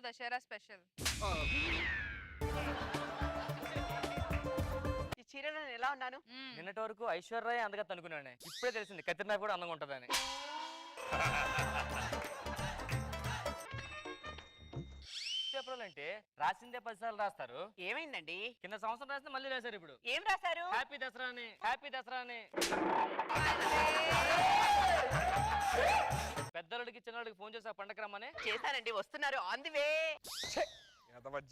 Dasara special. ఈ చీరలో నేను ఎలా ఉన్నాను? నిన్నటి వరకు ఐశ్వర్య అందగత్త అనుకున్నాను, ఇప్పుడే తెలిసింది కత్రినా కూడా అందంగా ఉంటుందని. చెప్పాలంటే రాసిందే 10 సార్లు రాస్తారు. ఏమైందండి? కింద సంవత్సరం రాసింది మళ్ళీ రాశారు. ఇప్పుడు ఏం రాశారు? హ్యాపీ దసరా అని, హ్యాపీ దసరా అని. పెద్దోళ్ళకి చిన్నోళ్ళకి ఫోన్ చేసి పండగ రమ్మని చేశానండి, వస్తున్నారు ఆన్ ది వే.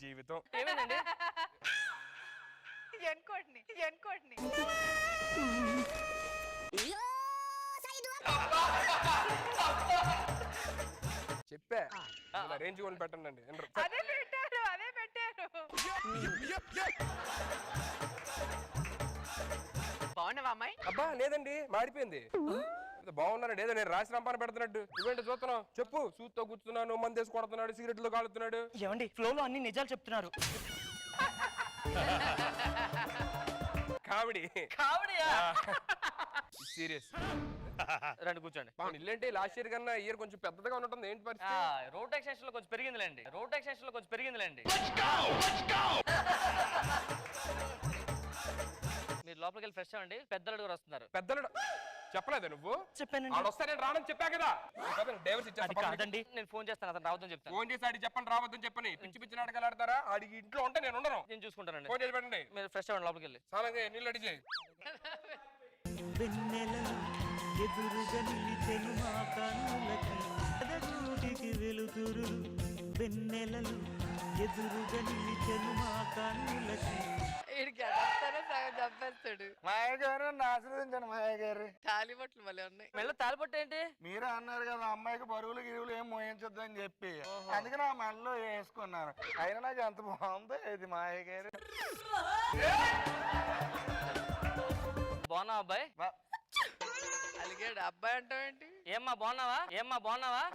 జీవితం ఏమైందండి? ఎన్కోటిని చెప్పా రేంజ్ వాళ్ళు పెట్టండి. అదే పెట్టారు. బాగున్నావా అమ్మాయి? అబ్బా లేదండి, మారిపోయింది. బాగున్నాడు ఏదో నేను రాసి రంపాన పెడుతున్నట్టు. నువ్వేంటి చూస్తున్నావు? చెప్పు. సూత్తో కూర్చున్నాను, మందేసి కొడుతున్నాడు, సిగరెట్లు కాలుతున్నాడు. ఏమండి ఫ్లోలో అన్ని నిజాలు చెప్తున్నారు. Comedy serious. రండి కూర్చోండి. ఇల్లేంటి లాస్ట్ ఇయర్ కన్నా ఇయర్ కొంచెం పెద్దగా ఉంటుంది. ఏంటి పరిస్థితి? రోడ్ ఎక్స్టెన్షన్ లో కొంచెం పెరిగిందిలేండి. మీరు లోపలికి వెళ్ళి ఫ్రెష్ అవ్వండి, పెద్దలు కూడా వస్తున్నారు. పెద్దలు చెప్పలేదా నువ్వు? చెప్పానండి. ఆడు వస్తా నేను రానని చెప్పా కదా. కాదండి, నేను ఫోన్ చేస్తాను, అతను రావద్దని చెప్తాను. ఫోన్ చేసి ఆడికి చెప్పండి రావద్దని చెప్పని. పిచ్చి నాటకాలు ఆడతారా? ఆడికి ఇంట్లో ఉంటే నేను ఉండను. నేను చూసుకుంటానండి. ఫోన్ చేసి పెట్టండి. మీరు ఫ్రెష్ అవ్వండి, లోపలికి వెళ్ళి. చాలా నీళ్ళు అడిగి ఎదురుగా నిలిచెను మా కన్నులకి ఎదగూటికి వెలుతురు. వెన్నెలలు ఎదురుగా నిలిచెను మా కన్నులకి. చంపేస్తాడు. మాయ గారు ఆశీర్వదించండి. మాయ గారు తాలిబొట్లు మళ్ళీ ఉన్నాయి. మెల్ల తాలిపట్టు ఏంటి? మీరే అన్నారు కదా అమ్మాయికి బరువులు గిరువులు ఏం మోయించొద్దు అని చెప్పి, అందుకే నా మెడలో వేసుకున్నారు. అయినా నాకు ఎంత బాగుందో ఇది మాయ గారు. బాగున్నా అబ్బాయి? అలిగాడు అబ్బాయి అంటావేంటి? ఏమ్మా బాగున్నావా?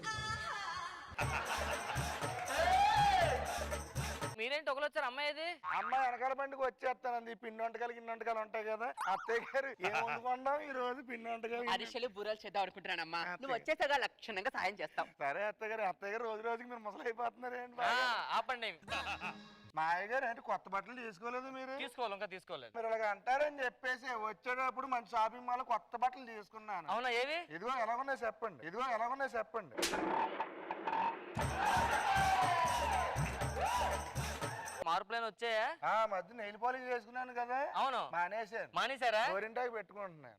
మీరేంటి ఒకరు వచ్చారు? అమ్మాయి ఇది అమ్మాయి వెనకాల బండికి వచ్చేస్తానంది. పిండి వంటకాలు గిన్నె వంటకాలు ఉంటాయి కదా. అత్తయ్య గారు ఏం వండుకుంటాం ఈ రోజు? పిండి వంటకాలు అరిసెలు బూరలు చేద్దాం అనుకుంటున్నానమ్మా. నువ్వు వచ్చేసాగా లక్షణంగా సాయం చేస్తాం. సరే అత్తయ్య గారు రోజు రోజుకి మీరు ముసలి అయిపోతున్నారు ఏంటి? ఆపండి. మాయ గారు ఏంటి కొత్త బట్టలు తీసుకోలేదు మీరు? ఇంకా తీసుకోలేదు. మీరు అలాగ అంటారని చెప్పేసి వచ్చేటప్పుడు మంచి షాపింగ్ మాల్ కొత్త బట్టలు తీసుకున్నాను. అవునా? ఏవి? ఇదిగో ఎలాగున్నాయి చెప్పండి. మార్పులైన వచ్చాయా? మధ్య నెయిల్ పాలిష్ చేసుకున్నాను కదా. అవును. మానేశారా? గోరింటాకి పెట్టుకుంటున్నాను.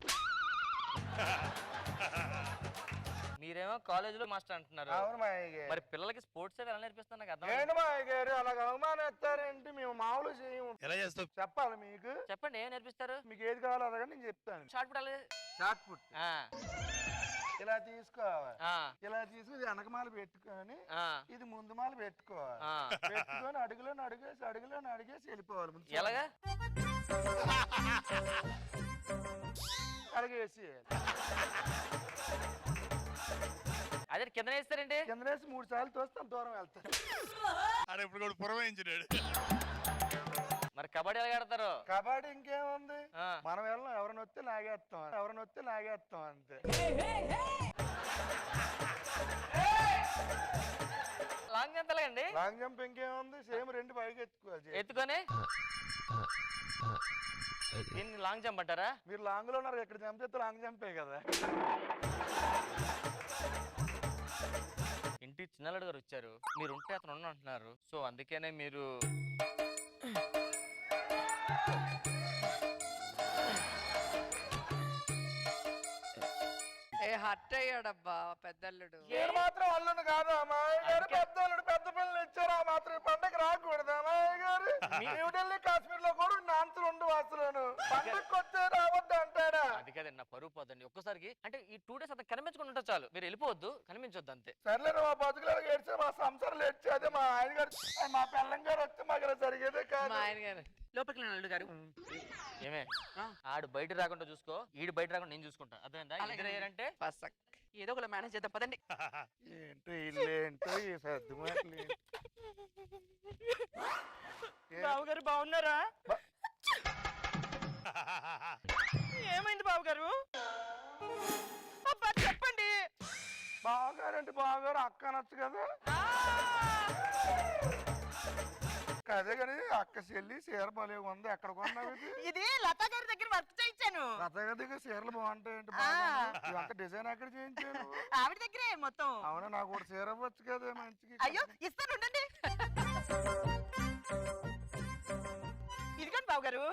మీరేమో కాలేజీలో మాస్టర్ అంటున్నారు. అవును మాయ గారు. మరి పిల్లలకి స్పోర్ట్స్ ఎలా నేర్పిస్తాను కదా? ఏంటి మాయ గారు అలాగ అవమానేస్తారేంటి? మేము మామూలు చేయము. ఎలా చేస్తావు చెప్పాలి మీకు. చెప్పండి, ఏం నేర్పిస్తారు? మీకు ఏది కావాలో అదగా నేను చెప్తాను. షార్ట్ పుట్ షార్ట్ పుట్ ఇలా తీసుకోవాలి. ఇలా తీసుకుని వెనకమాల పెట్టుకొని ఇది ముందు మాల పెట్టుకోవాలి. పెట్టుకొని అడుగులోని అడిగేసి వెళ్ళిపోవాలి. ఎలాగా? అడిగేసి అదే కింద వేస్తారండి. కింద వేసి 3 సార్లు తోస్తాను, దూరం వెళ్తాను. అరే ఇప్పుడు కూడా పురమాయించాడు. మరి కబడ్డీ ఎలా ఆడతారు? కబడ్డీ ఇంకేముంది, మనం వెళ్ళం. ఎవరిని వస్తే లాగేస్తాం అంతే. లాంగ్ జంప్ ఎలాగండి? లాంగ్ జంప్ ఇంకేముంది, సేమ్ 2 పైకి ఎత్తుకొని దీన్ని లాంగ్ జంప్ అంటారా? మీరు లాంగ్ లో ఉన్నారు, ఎక్కడ జంప్ చేస్తే లాంగ్ జంపే కదా. ఇంటికి చిన్నల్లుడు గారు వచ్చారు, మీరు ఉంటే అతను ఉన్న అంటున్నారు. సో అందుకనే మీరు హర్ట్ అయ్యాడబ్బా పెద్దల్లుడు. నేను మాత్రం అల్లుడు కాదు అమ్మాయి గారు. పెద్దల్లుడు పెద్ద పిల్లలు ఇచ్చారు, ఆ మాత్రం పండగ రాకూడదు అమ్మాయి గారు. న్యూఢిల్లీ కాశ్మీర్ లో కూడా నాన్సులు ఉండు అసలు పండగకి వచ్చే రావద్దు అంటాడా? అది కదండి, నా పరువు పోదండి. ఒక్కసారికి అంటే ఈ 2 days అతను కనిపించుకుని ఉంటా చాలు, మీరు వెళ్ళిపోవద్దు, కనిపించొద్దు అంతే. సర్లేదు, మా బతుకులు ఏడ్చే, మా సంసారాలు ఏడ్చే. అదే మా ఆయన గారు, మా పిల్లం గారు వస్తే మాకు ఇలా జరిగేదే కాదు. మా ఆయన గారు లోపలికి అల్లుడు గారు. ఏమే ఆడు బయట రాకుండా చూసుకో, ఈడు బయట రాకుండా నేను చూసుకుంటా. అదేందా ఇద్దరేంటే ఏదో ఒకలా మేనేజ్ చేద్దాం పదండి. ఏంటో ఇల్లు ఏంటో ఈ సర్దు మాటలు. బాబుగారు బాగున్నారా? ఏమైంది బాబుగారు? చెప్పండి. బావగారు ఏంటి బావగారు అక్క అనొచ్చు కదా అదే కానీ అక్క చెల్లి చీర భలే ఉంది ఎక్కడ కొన్నావు ఇది ఇది లతా గారి దగ్గర వర్క్ చేయించాను లత దగ్గర చీరలు బాగుంటాయండి అంత డిజైన్ ఎక్కడ చేయించాను ఆవిడ దగ్గరే మొత్తం. అవునా నాకు కూడా చీర వచ్చు కదా మంచిగా అయ్యో ఇస్తాను ఉండండి. ఇదిగోండి బాబు గారు.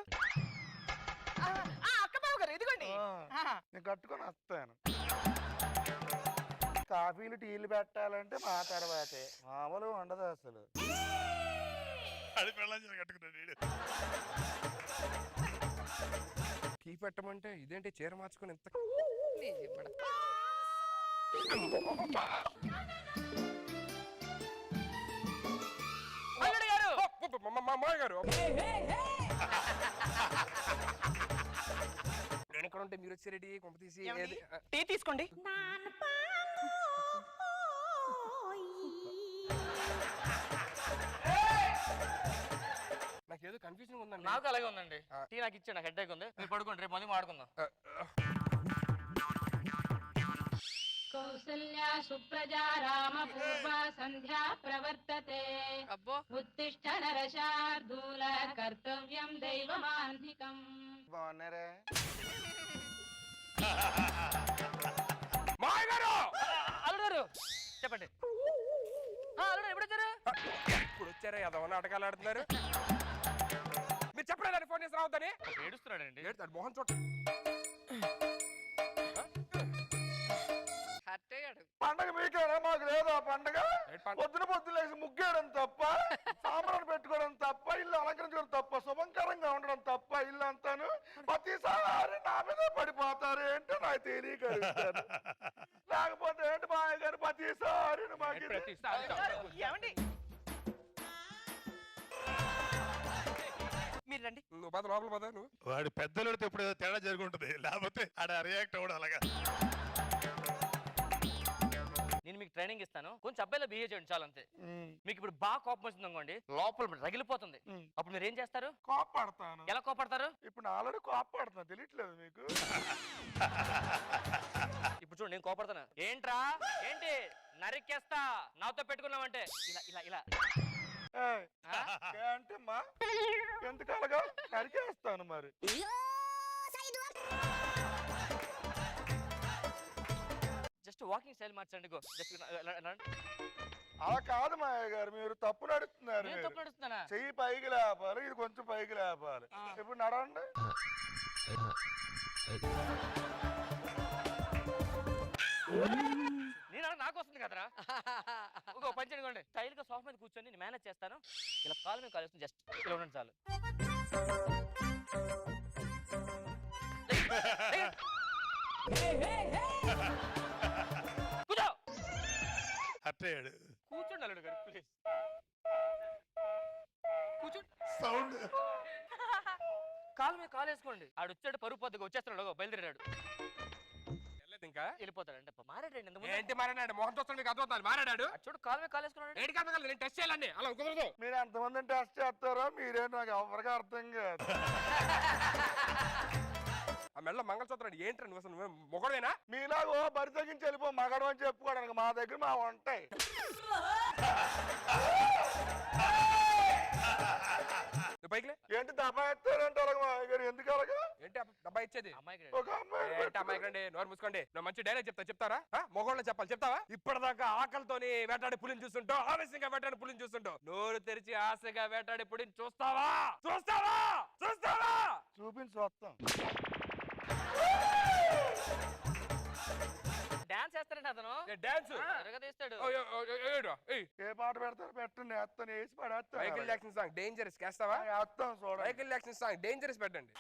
అక్క బాబు గారు ఇదిగోండి. నేను కట్టుకొని వస్తాను కాఫీలు టీలు పెట్టాలంటే మా తర్వాతే మామూలుగా ఉండదు అసలు అది పెళ్ళాం కట్టుకున్నాడు వీడు. కీ పెట్టమంటే ఇదేంటి చీర మార్చుకొని ఎంత నీ జిమ్మడ. అల్లుడు గారు. మామయ్య గారు నేను ఎక్కడ ఉంటే మీరు వచ్చి రెడీ కొంప తీసి ఏమండి? టీ తీసుకోండి. నాకేదో కన్ఫ్యూజన్ ఉందండి. నాకు అలాగే ఉందండి. టీ నాకు ఇచ్చాడు, నాకు హెడ్ ఉంది. మీరు పడుకోండి, రేపు మళ్ళీ మాట్లాడుకుందాం. కౌసల్యా సుప్రజా రామ పూర్వ సంధ్యా ప్రవర్తతే. అబ్బో ఉత్తిష్ఠ నరశార్దూల కర్తవ్యం దైవమాన్ధికం. బాగున్నారా మామయ్య గారు అల్లుడు గారు చెప్పండి. అల్లుడు ఎప్పుడు వచ్చారు? ఇప్పుడు వచ్చారా ఏదో నాటకాలు ఆడుతున్నారు మీరు చెప్పలేదని ఫోన్ చేసి రావద్దని ఏడుస్తున్నాడండి. ఏడుతాడు మోహన్ చోట హర్ట్ అయ్యాడు. పండగ మీకేనా మాకు లేదా పండగ పొద్దున పొద్దున లేచి ముగ్గేయడం తప్ప సాంబ్రాన్ని పెట్టుకోవడం తప్ప ఇల్లు అలంకరించడం తప్ప శుభంకరంగా ఉండడం తప్ప ఇల్లు అంతాను ప్రతిసారి నా మీద పడిపోతారు ఏంటో నాకు తెలియక అడుగుతాను. లేకపోతే ఏంటి మాయ గారు ప్రతిసారి మాకు ఏమండి మీరు రండి. నువ్వు పద లోపల పద నువ్వు వాడి పెద్దలతో ఎప్పుడు ఏదో తేడా జరుగుంటది, లేకపోతే ఆడ రియాక్ట్ అవ్వడం అలాగా. నేను మీకు ట్రైనింగ్ ఇస్తాను, కొంచెం అబ్బాయిలో బిహేవ్ చేయండి చాలు అంతే. మీకు ఇప్పుడు బాగా కోపం వస్తుంది అనుకోండి, లోపల రగిలిపోతుంది. అప్పుడు మీరు ఏం చేస్తారు? కోపడతాను. ఎలా కోపడతారు? ఇప్పుడు ఆల్రెడీ కోపడుతున్నా తెలియట్లేదు మీకు. ఇప్పుడు చూడు నేను కోపడతాను. ఏంట్రా ఏంటి నరికేస్తా నాతో పెట్టుకున్నావంటే ఇలా ఇలా ఇలా అంటే మా ఎందుకలగా నరికేస్తాను మరి. జస్ట్ వాకింగ్ స్టైల్ మార్చండి. గో జస్ట్ అలా కాదు మాయ గారు మీరు తప్పు నడుస్తున్నారు. నేను తప్పు నడుస్తున్నానా? చెయ్యి పైకి లేపాలి, ఇది కొంచెం పైకి లేపాలి. ఇప్పుడు నడవండి. నేను నాకు వస్తుంది కదరా. ఇంకో పని చేయండి, స్టైల్ గా సోఫా మీద కూర్చొని నేను మేనేజ్ చేస్తాను. ఇలా కాలు మీద కాలు జస్ట్ ఇలా ఉండండి చాలు. కూర్చో. అట్టయ్యాడు కూర్చోండి అల్లుడు గారు ప్లీజ్. కూర్చోండి. సౌండ్ కాలు మీద కాలు వేసుకోండి. ఆడు వచ్చాడు పరుగు పొద్దుగా వచ్చేస్తున్నాడు, బయలుదేరాడు. ఇంకా వెళ్ళిపోతాడు. అంటే మారాడండి. ఏంటి మారాడు? మోహన్ చూస్తాడు మీకు అర్థమవుతుంది. మారాడు చూడు కాలు మీద కాలు వేసుకున్నాడు. ఏంటి అర్థం కాదు, నేను టెస్ట్ చేయాలండి. అలా కుదరదు. మీరు ఎంతమందిని టెస్ట్ చేస్తారో మీరే నాకు ఎవరికి అర్థం కాదు. ఆ మెడలో మంగళసూత్రం ఏంటి నువ్వు అసలు మొగడవేనా? మీలాగో బరి తగ్గించి వెళ్ళిపో మగడం అని చెప్పుకోవడానికి మా దగ్గర మా ఉంటాయి. పైకిలే. ఏంటి దబ్బా ఎత్తారంటే అలాగ మా గారు ఎందుకు అలాగా? ఏంటి డబ్బా ఇచ్చేది? అమ్మాయికి ఒక అమ్మాయి అమ్మాయికి రండి, నోరు మూసుకోండి. నువ్వు మంచి డైలాగ్ చెప్తారా? మొగోళ్ళు చెప్పాలి, చెప్తావా? ఇప్పటిదాకా ఆకలితోని వేటాడి పులిని చూస్తుంటావు, ఆవేశంగా వేటాడి పులిని చూస్తుంటావు. నోరు తెరిచి ఆశగా వేటాడి పులిని చూస్తావా? చూస్తావా? చూస్తావా? చూపించి వస్తాం. డాన్స్ చేస్తారండి అతను. డాన్స్ తీస్తాడు. ఏ పాట పెడతారు పెట్టండి, వేస్తాను వేసి పడేస్తాను. మైకిల్ జాక్సన్ సాంగ్ డేంజరస్ చేస్తావా? వేస్తాం చూడండి. మైకిల్ జాక్సన్ సాంగ్ డేంజరస్ పెట్టండి.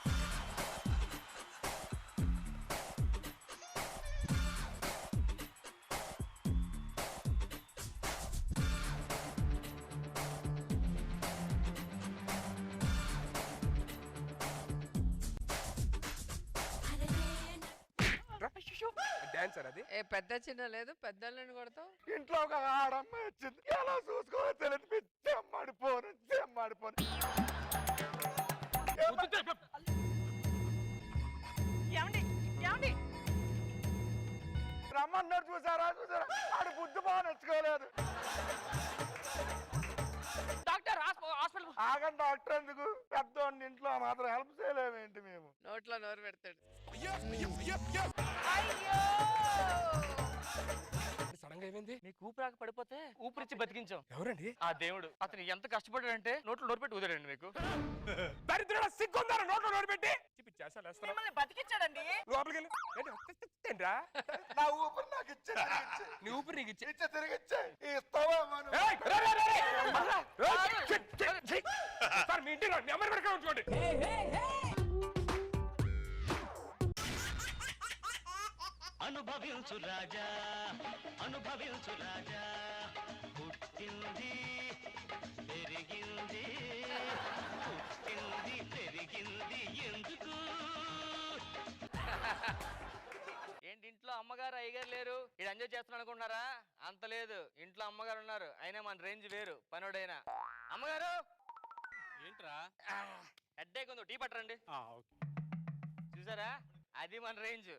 డాన్సర్ అది. ఏ పెద్ద చిన్న లేదు, పెద్దలను కొడతావు. ఇంట్లో ఒక ఆడమ్మ వచ్చింది, ఎలా చూసుకోవాలో తెలియదు. చెమ్మాడిపోను చెమ్మాడిపోను. ఏమండి ఏమండి రమ్మన్నాడు, చూసారా చూసారా, ఆడు బుద్ధి బాగా నచ్చుకోలేదు. Doctor hospital. ఆగండి డాక్టర్ ఎందుకు, పెద్దోడిని ఇంట్లో మాత్రం హెల్ప్ చేయలేమేంటి మేము? నోట్లో నోరు పెడతాడు. సడన్ గా ఏమైంది? మీకు ఊపిరాక పడిపోతే ఊపిరిచ్చి బతికించాం. ఎవరండి? ఆ దేవుడు. అతను ఎంత కష్టపడాడంటే నోట్లో నోరు పెట్టి ఊదాడండి మీకు. దరిద్రుడా, సిగ్గుందారా నోట్లో నోరు పెట్టి? మిమ్మల్ని బతికించాడండి. లోపలికి వెళ్ళు. ఏంట్రా? నా ఊపిరి నాకు ఇచ్చే, నీ ఊపిరి నీకు ఇచ్చే. ఇచ్చే తిరిగిచ్చే. ఇస్తావా మనం? ఏయ్, రే, రే, రే, రే. ఏయ్, ఛీ, ఛీ, ఛీ. సార్ మీ ఇంటికి రండి, మీ అమ్మని కూడా ఉంచుకోండి. అనుభవించు రాజా, అనుభవించు రాజా, పుట్టింది పెరిగింది, పుట్టింది పెరిగింది ఎందుకు? ఏంటి ఇంట్లో అమ్మగారు అయ్యగారు లేరు, ఇది ఎంజాయ్ చేస్తున్నాను అనుకుంటున్నారా? అంత లేదు, ఇంట్లో అమ్మగారు ఉన్నారు. అయినా మన రేంజ్ వేరు, పనోడైనా. అమ్మగారు ఏంట్రా? హెడ్ఏక్ ఉంది, టీ పట్టరండి. చూసారా, అది మన రేంజ్.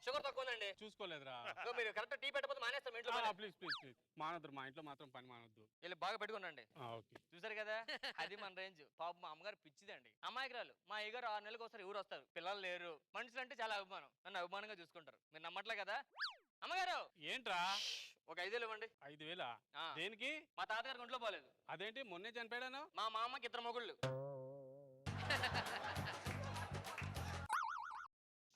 షుగర్ తక్కువ ఉందండి. చూసుకోలేదురా. ఇదిగో మీరు కరెక్ట్ టీ పెట్టకపోతే మానేస్తాం ఇంట్లో పని. ప్లీజ్ ప్లీజ్ ప్లీజ్ మానొద్దు, మా ఇంట్లో మాత్రం పని మానొద్దు. వీళ్ళు బాగా పెట్టుకున్నాండి. ఓకే. చూసారు కదా, అది మన రేంజ్. పాప మా అమ్మగారు పిచ్చిదండి, అమాయకురాలు. మా అయ్యగారు 6 నెలలకు ఒకసారి ఊరు వస్తారు. పిల్లలు లేరు. మనుషులు అంటే చాలా అభిమానం, నన్ను అభిమానంగా చూసుకుంటారు. మీరు నమ్మట్లే కదా? అమ్మగారు ఏంట్రా? ఒక 5,000 ఇవ్వండి. 5,000? ఆ. దేనికి? మా తాతగారికి ఒంట్లో పోలేదు. అదేంటి మొన్నే చనిపోయాను? మా మామకి 2 మొగుళ్ళు.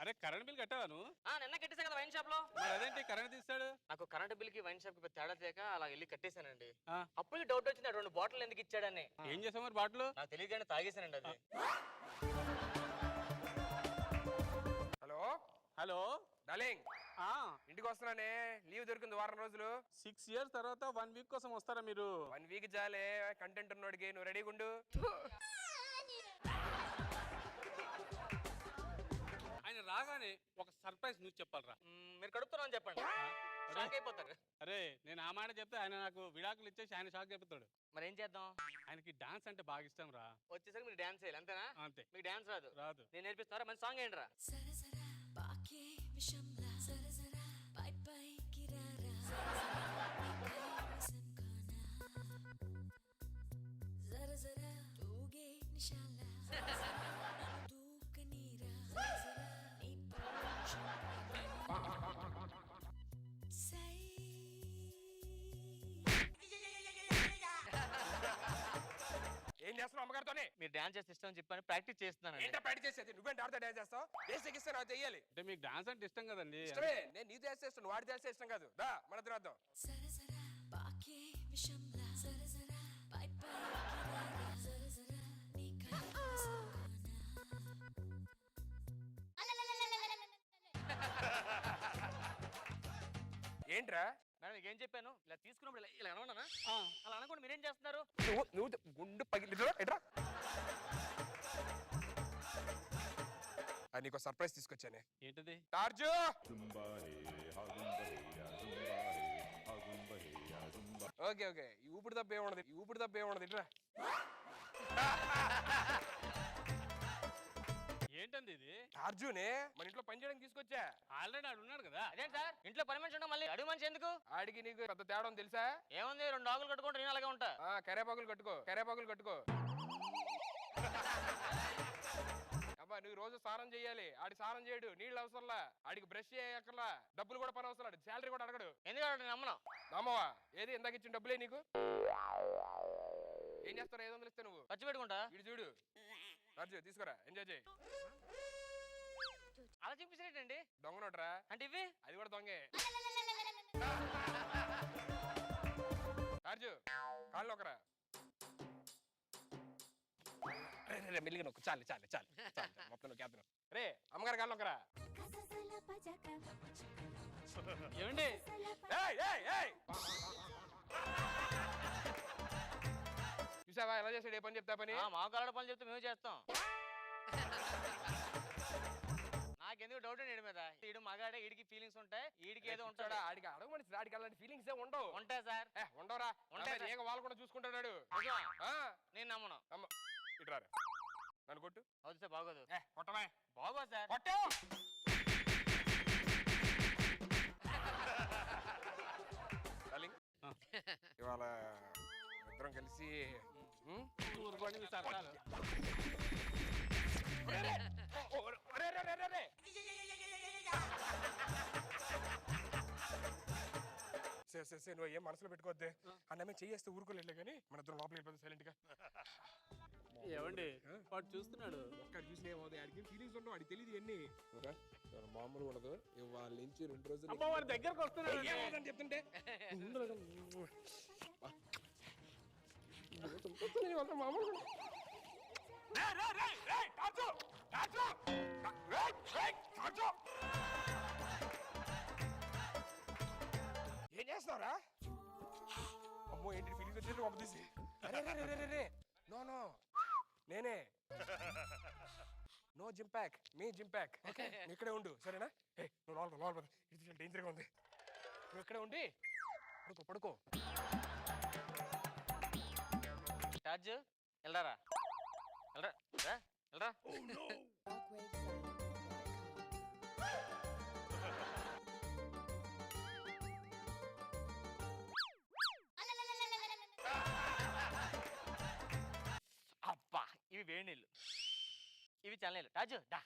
అరే కరెంట్ బిల్ కట్టావా నువ్వు? నిన్న కట్టేసా కదా వైన్ షాప్ లో. మరి అదేంటి కరెంట్ తీస్తాడు? నాకు కరెంట్ బిల్ కి వైన్ షాప్ కి తేడా తేక అలా వెళ్ళి కట్టేశానండి. ఆ. అప్పుడు డౌట్ వచ్చింది, 2 బాటిల్ ఎందుకు ఇచ్చాడని. ఏం చేసావు మరి బాటిల్? నాకు తెలియదు కానీ తాగేశానండి అది. హలో హలో డార్లింగ్, ఇంటికి వస్తున్నానే. లీవ్ దొరికింది వారం రోజులు. 6 years తర్వాత 1 week కోసం వస్తారా మీరు? 1 వీక్ జాలే, కంటెంట్ ఉన్నోడికి. నువ్వు రెడీగా ఉండు. ఆయన రాగానే ఒక సర్ప్రైజ్ న్యూస్ చెప్పాలరా. మీరు కడుపుతున్నాను చెప్పండి, షాక్ అయిపోతారు. అరే నేను ఆ మాట చెప్తే ఆయన నాకు విడాకులు ఇచ్చేసి ఆయన షాక్ అయిపోతాడు. మరి ఏం చేద్దాం? ఆయనకి డాన్స్ అంటే బాగా ఇష్టం రా. వచ్చేసరికి మీరు డాన్స్ చేయాలి అంతేనా? అంతే. మీకు డాన్స్ రాదు? రాదు. నేను నేర్పిస్తారా? మంచి సాంగ్ ఏంట్రా? ఏం చేస్తున్నావు అమ్మగారితోనే? మీరు డాన్స్ చేస్తే ఇష్టం అని చెప్పని ప్రాక్టీస్ చేస్తున్నాను. ఏంటో ప్రాక్టీస్ చేసేది? నువ్వేంటి ఆడితే డాన్స్ చేస్తావు? బేసిక్ ఇస్తే నాకు చెయ్యాలి. అంటే మీకు డాన్స్ అంటే ఇష్టం కదండి. ఇష్టమే, నేను నీ చేస్తే ఇష్టం, వాడి చేస్తే ఇష్టం కాదు. దా మన ఇద్దరు వద్దాం. ఏంట్రా? మేడం మీకు ఏం చెప్పాను? ఇలా తీసుకున్నప్పుడు ఇలా అనవనా? అలా అనకుండా మీరేం చేస్తున్నారు? నువ్వు గుండు పగిలి ఎట్రా. నీకు సర్ప్రైజ్ తీసుకొచ్చానే. ఏంటది? టార్జు, ఓకే ఓకే. ఈ ఊపిరి తప్ప ఏముండదు, ఈ ఊపిరి తప్ప ఏముండదు. ఇట్రా. ఏంటండి ఇది? టార్జునే మన ఇంట్లో పని చేయడానికి తీసుకొచ్చా. ఆల్రెడీ ఆడు ఉన్నాడు కదా. అదేం సార్, ఇంట్లో పని మనిషి ఉండడం మళ్ళీ అడుగు మనిషి ఎందుకు? ఆడికి నీకు పెద్ద తేడా ఉంది తెలుసా? ఏముంది, 2 ఆకులు కట్టుకుంటే నేను అలాగే ఉంటా. కరేపాకులు కట్టుకో, కరేపాకులు కట్టుకో. అబ్బా నువ్వు రోజు స్నానం చేయాలి, ఆడి స్నానం చేయడు, నీళ్ళు అవసరంలా, ఆడికి బ్రష్ చేయక్కర్లా, డబ్బులు కూడా పని అవసరం, శాలరీ కూడా అడగడు. ఎందుకంటే నేను నమ్మను. నమ్మవా? ఏది ఇందాక ఇచ్చిన డబ్బులే నీకు. ఏం చేస్తారా? 500 ఇస్తే నువ్వు ఖర్చు పెట్టుకుంటా. ఇటు చూడు రాజు, తీసుకురా, ఎంజాయ్ చేయి. అలా చూపించేటండి. దొంగ నోటరా అంటే ఇవి అది కూడా దొంగే. రాజు కాళ్ళు ఒకరా. మెల్లిగా నొక్కు, చాలు చాలు చాలు చాలు, మొత్తం నొక్కి వేద్దాం. రే అమ్మగారు కాళ్ళు ఒకరా. ఏమండి? చూసావా ఎలా చేసాడు? ఏ పని చెప్తా పని. మా కాలడ పనులు చెప్తే మేము చేస్తాం. నాకెందుకు డౌట్ అండి మీద. ఈడు మగాడే, ఈడికి ఫీలింగ్స్ ఉంటాయి, ఈడికి ఏదో ఉంటాడా? ఆడికి అడగమని, ఆడికి అలాంటి ఫీలింగ్స్ ఏ ఉండవు. ఉంటాయి సార్. ఉండవురా. ఉంటాయి. వాళ్ళు కూడా చూసుకుంటాడు. నేను నమ్మను. ఇట్రా. నన్ను కొట్టు. అవును సార్ బాగోదు. కొట్టవా? బాగోదు సార్. కొట్టు. డార్లింగ్, ఇవాళ ఇద్దరం కలిసి ఊరుకోండి మీ సరసాలు. నువ్వు ఏం మనసులో పెట్టుకోవద్దే. అన్నమే చెయ్యేస్తే ఊరుకోలేదు కానీ మన ఇద్దరం లోపలికి వెళ్ళిపోతుంది సైలెంట్ గా. ఏమండి వాడు చూస్తున్నాడు. ఒక్కడ చూసి ఏమవుతుంది, ఆడికి ఫీలింగ్స్ ఉండవు, ఆడికి తెలియదు ఎన్ని మామూలుగా ఉండదు. వాళ్ళ నుంచి 2 రోజులు అబ్బా వాడి దగ్గరకు వస్తున్నాడు. ఏమవుతుందని చెప్తుంటే మామూలుగా ఏం చేస్తున్నావురా? అమ్మో ఏంటి ఫీలింగ్స్ వచ్చేది పంప తీసి. నో నో నేనే. నో జిమ్ ప్యాక్, మీ జిమ్ ప్యాక్. ఓకే ఇక్కడే ఉండు సరేనా? నువ్వు లోపల ఇది డేంజర్గా ఉంది. నువ్వు ఇక్కడే ఉండి పడుకో. టార్జ్ వెళ్ళరా వెళ్ళరా. అబ్బా ఇవి వేడి నీళ్ళు, ఇవి చల్లనీళ్ళు. టార్జ్ దా.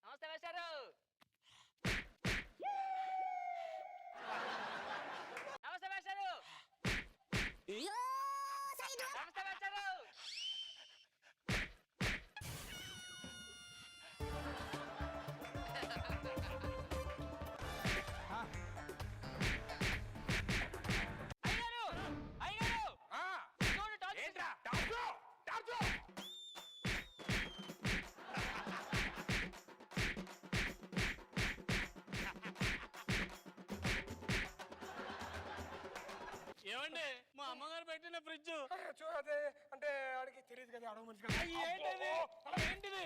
నమస్తే వేశారు. నమస్తే వేశారు. నమస్తే వేశారు. ఏమండి మా అమ్మగారు పెట్టిన ఫ్రిడ్జ్. అదే అంటే ఆడికి తెలియదు కదా, అడగ మనిషి కదా. ఏంటిది ఏంటిది?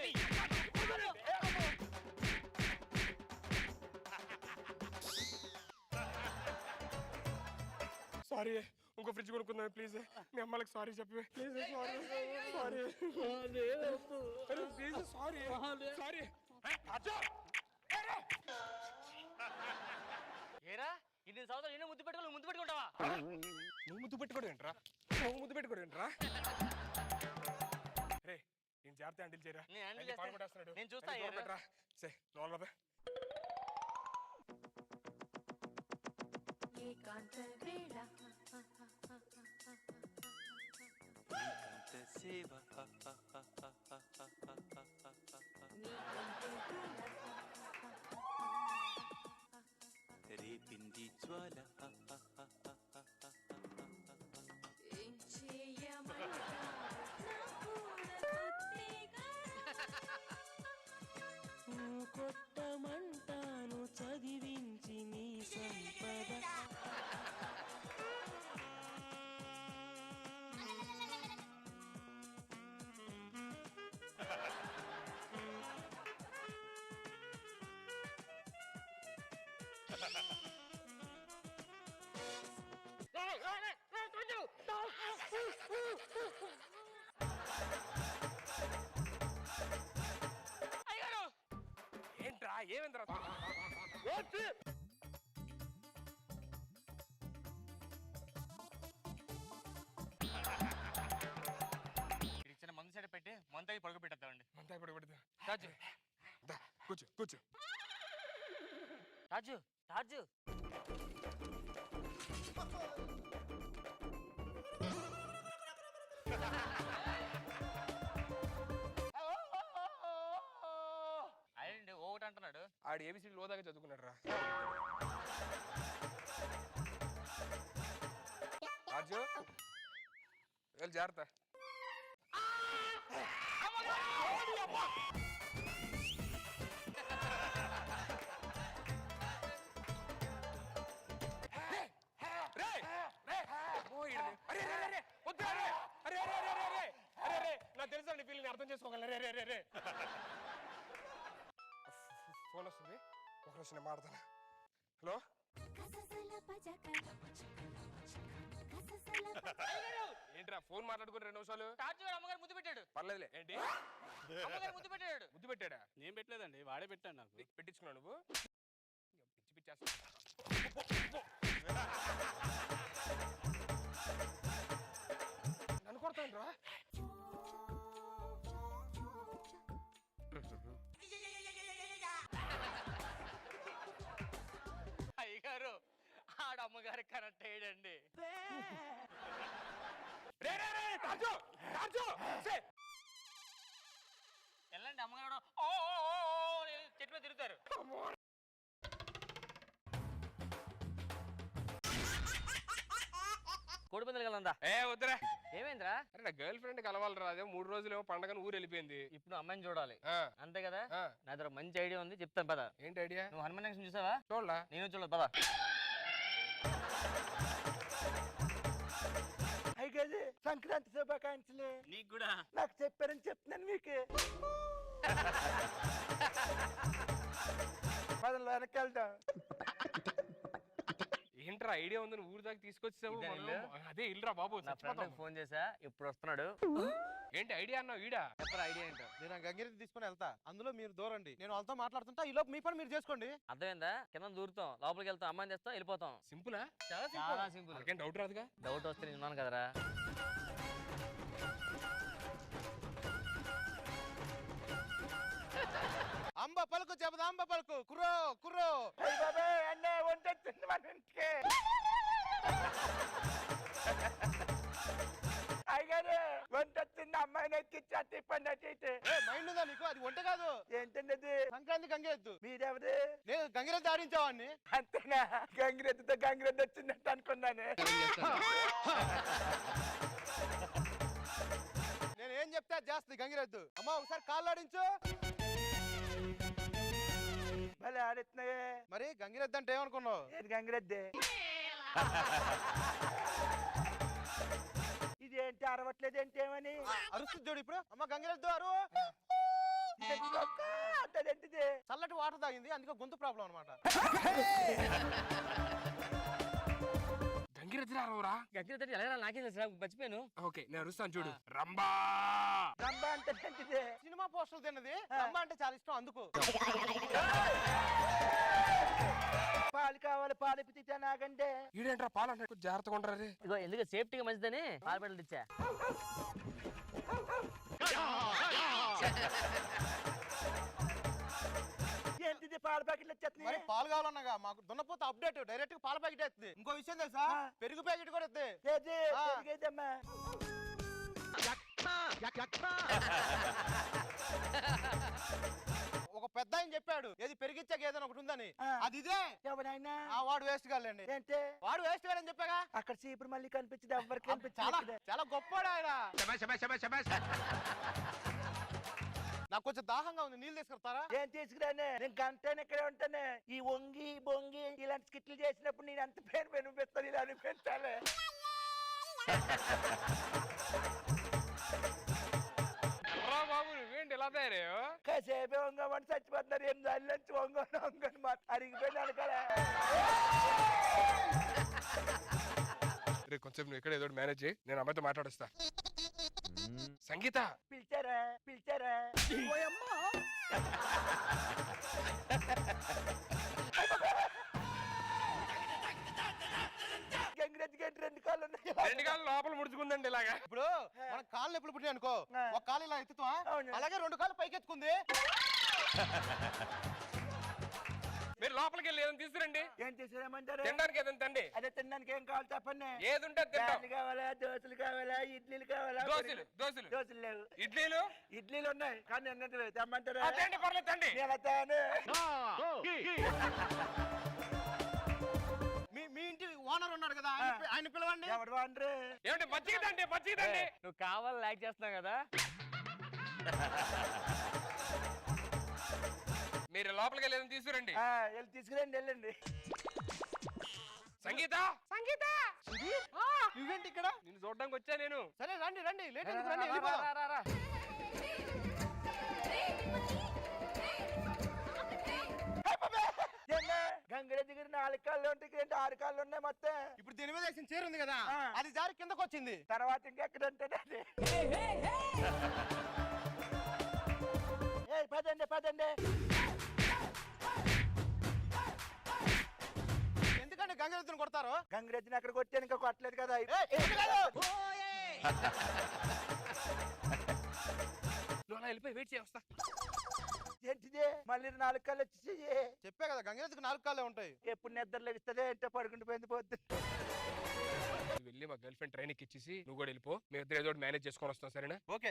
సారీ, ఇంకో ఫ్రిడ్జ్ కొనుక్కుందాం ప్లీజ్. మీ అమ్మలకు సారీ చెప్పి ప్లీజ్. Sorry sorry. ఏరా ఇన్ని సంవత్సరాలు ఎన్నో ముద్దు పెట్టుకుంటావా? నువ్వు ముద్దు పెట్టుకోడు ఏంట్రా? రే నేను జాగ్రత్త హ్యాండిల్ చేయరా. నేను హ్యాండిల్ చేస్తాను. నేను చూస్తా. పెట్టరా సే లోపల. రేపింది జ్వాల కొట్టమంటాను చదివించి నీ సంపద. ఏంట్రా ఏమైందిరా? ఇచ్చిన మందు సైడ్ పెట్టి మంతాయి పడుకు పెట్టేద్దామండి. మంతాయి పడుకు పెడతా. రాజు కూర్చో. రాజు అయ్యండి ఒకటి అంటున్నాడు. ఆడు ఏబిసిడి లోదాగా చదువుకున్నాడు రా. రాజు వెళ్ళి జాగ్రత్త. అర్థం చేసుకోగలను రే రే రే రే ఫోన్ వస్తుంది ఒక రోజు నేను మాడతాను. హలో ఏంట్రా ఫోన్ మాట్లాడుకుని 2 నిమిషాలు? టార్చ్ అమ్మగారు ముద్దు పెట్టాడు. పర్లేదులే. ఏంటి అమ్మగారు ముద్దు పెట్టాడు. ముద్దు పెట్టాడా? నేను పెట్టలేదండి, వాడే పెట్టాడు నాకు. పెట్టించుకున్నావు నువ్వు? పిచ్చి పిచ్చి నన్ను కొడతాను రా. అయ్యగారు ఆడ అమ్మగారు కనెక్ట్ అయ్యాడండి. వెళ్ళండి అమ్మగారు చెట్టు మీద తిరుగుతారు. కోడిపందులు కలందా? ఏ వద్దురా. ఏమైందిరా? అరే నా గర్ల్ ఫ్రెండ్ కలవాలరా. అదే 3 రోజులేమో పండగని ఊరు వెళ్ళిపోయింది. ఇప్పుడు అమ్మాయిని చూడాలి అంతే కదా? నా దగ్గర మంచి ఐడియా ఉంది, చెప్తాను పద. ఏంటి ఐడియా? నువ్వు హనుమాన్ జంక్షన్ చూసావా? చూడలా. నేను చూడలేదు, పద. అయ్యగారు సంక్రాంతి శుభాకాంక్షలు. నీకు కూడా. నాకు చెప్పారని చెప్తున్నాను మీకు. పదంలో వెనక్కి వెళ్తాం. ఏంట్రా ఐడియా ఉందని ఊరు దాకా తీసుకొచ్చావు? అదే ఇల్లురా బాబు. నా ఫ్రెండ్ ఫోన్ చేసా, ఇప్పుడు వస్తున్నాడు. ఏంటి ఐడియా అన్నావు? ఈడా చెప్పరా ఐడియా ఏంటో? నేను ఆ గంగిరెద్దు తీసుకుని వెళ్తా, అందులో మీరు దూరండి, నేను వాళ్ళతో మాట్లాడుతుంటా, ఈ లోపు మీ పని మీరు చేసుకోండి. అర్థమైందా? కింద దూరుతాం, లోపలికి వెళ్తాం, అమ్మాయిని తెస్తాం, వెళ్ళిపోతాం. సింపులా? చాలా సింపుల్. నాకేం డౌట్ రాదుగా? డౌట్ వస్తే నేను ఉన్నాను కదరా. అంబ పలుకు చెప్పదు, అంబ పలుకు కుర్రో కుర్రో. అన్నే వంటొచ్చింది మన ఇంటికి. అయ్యగారు వంటొచ్చింది, అమ్మాయిని ఎక్కిచ్చా తిప్పండి అటు ఇటు. మైండ్ ఉందా నీకు? అది వంట కాదు. ఏంటండి అది? సంక్రాంతి గంగిరెద్దు. మీరెవరు? నేను గంగిరెద్దు ఆడించేవాడిని. అంతేనా? గంగిరెద్దుతో గంగిరెద్దు వచ్చిందంట అనుకున్నాను. నేను ఏం చెప్తే అది చేస్తుంది గంగిరెద్దు. అమ్మ ఒకసారి కాళ్ళు ఆడించు. భలే ఆడుతున్నాయే. మరి గంగిరెద్దు అంటే ఏమనుకున్నావు? ఏది గంగిరెద్దే? ఇదేంటి అరవట్లేదు? ఏంటి ఏమని అరుస్తుంది చూడు ఇప్పుడు. అమ్మ గంగిరెద్దు అరు అంటదేంటిది? చల్లటి వాటర్ తాగింది, అందుకే గొంతు ప్రాబ్లం అనమాట. గంగిరెద్దురా అరవరా? గంగిరెద్దు ఎలా నాకేం తెలుసు, మర్చిపోయాను. ఓకే నేను అరుస్తాను చూడు. రంబా రంబా అంటే ఏంటిది? సినిమా పోస్టర్లు తిన్నది. అమ్మ అంటే చాలా ఇష్టం అందుకు. పాలు కావాలి, పాలు పితితే నాకంటే. ఈడేంట్రా పాలు అంటే జాగ్రత్తగా ఉంటారు. ఇగో ఎందుకు సేఫ్టీగా మంచిదని పాలు పెట్టలు ఇచ్చా. ఏంటిది పాల ప్యాకెట్లు వచ్చేస్తున్నాయి? మరి పాలు కావాలన్నాగా, మాకు దున్నపోతే అప్డేట్ డైరెక్ట్ గా పాల ప్యాకెట్ వేస్తుంది. ఇంకో విషయం తెలుసా? పెరుగు ప్యాకెట్ కూడా వస్తుంది. ఏది? పెరిగేదమ్మా. ఒక పెద్ద ఆయన చెప్పాడు, ఏది పెరిగిచ్చాక ఏదైనా ఒకటి ఉందని. అది ఇదే. ఎవరైనా వాడు వేస్ట్ కాలేండి. ఏంటి? వాడు వేస్ట్ కాదని చెప్పాగా. అక్కడ చీపురు మళ్ళీ కనిపించదు, ఎవరికి చాలా కనిపించదు. చాలా గొప్పవాడు ఆయన. నాకు కొంచెం దాహంగా ఉంది, నీళ్ళు తీసుకొస్తారా? ఏం తీసుకురానే? నేను గంటనే ఇక్కడే ఉంటానే. ఈ వంగి బొంగి ఇలాంటి స్కిట్లు చేసినప్పుడు నేను ఎంత పేరు పెనిపిస్తాను, ఇలా అనిపించాలి. బాబు నువ్వేంటి ఇలా తయారయ్యో? కాసేపే వంగమని చచ్చిపోతున్నారు. ఏం దాని నుంచి వంగని మాట అరిగిపోయినాను కదా. కొంచెం నువ్వు ఇక్కడ ఏదో మేనేజ్ చేయి, నేను అమ్మాయితో మాట్లాడుస్తా. సంగీత పిలిచారా? పిలిచారా? గంగిరెద్దు గేట్ 2 కాళ్ళు ఉన్నాయి. 2 కాళ్ళు లోపల ముడుచుకుందండి ఇలాగా. ఇప్పుడు మన కాళ్ళు ఎప్పుడు పుట్టినాయి అనుకో, ఒక కాలు ఇలా ఎత్తుతా, అలాగే 2 కాళ్ళు పైకెత్తుకుంది. మీరు లోపలికి వెళ్ళి ఏదైనా తీసుకురండి. ఏం తీసుకురామంటారు? తినడానికి ఏదైనా తండి. అదే తినడానికి ఏం కావాలి చెప్పండి. ఏది ఉంటే తింటాం. కావాలా? దోశలు కావాలా? ఇడ్లీలు కావాలా? దోశలు దోశలు దోశలు లేవు. ఇడ్లీలు ఇడ్లీలు ఉన్నాయి కానీ అన్నట్టు తెమ్మంటారు. అదేంటి పర్లేదు తండి. మీ ఇంటి ఓనర్ ఉన్నాడు కదా, ఆయన పిలవండి. ఎవరు ఓనరు? ఏమంటే మజ్జిగ తండి, మజ్జిగ తండి. నువ్వు కావాలి లైక్ చేస్తున్నావు కదా. మీరు లోపలికి వెళ్ళి ఏదైనా తీసుకురండి. వెళ్ళి తీసుకురండి, వెళ్ళండి. సంగీత సంగీత నువ్వేంటి ఇక్కడ? నిన్ను చూడడానికి వచ్చా నేను. సరే రండి రండి, లేట్ ఎందుకు రండి, వెళ్ళిపోదాం. గంగిరెద్దు గారి 4 కాళ్ళు ఉంటాయి, 6 కాళ్ళు ఉన్నాయి మొత్తం. ఇప్పుడు దీని మీద వేసిన చీర ఉంది కదా అది జారి కిందకు వచ్చింది. తర్వాత ఇంకెక్కడంటే పదండి పదండి. ఎందుకంటే గంగిరెద్దుని కొడతారు? గంగిరెద్దుని అక్కడ కొట్టాను, ఇంకా కొట్టలేదు కదా. నువ్వు అలా వెళ్ళిపోయి వెయిట్ చేస్తా. ఏంటిది మళ్ళీ 4 కాళ్ళు వచ్చి చెప్పే కదా గంగిరెద్దుకి 4 కాళ్ళే ఉంటాయి. ఎప్పుడు నిద్ర లెగిస్తుంది అంటే పడుకుంటూ పోయింది పోద్దు. వెళ్ళి మా గర్ల్ ఫ్రెండ్ ట్రైనింగ్ ఇచ్చేసి నువ్వు కూడా వెళ్ళిపో. మీ ఇద్దరు ఏదో మేనేజ్ చేసుకొని వస్తాం, సరేనా? ఓకే.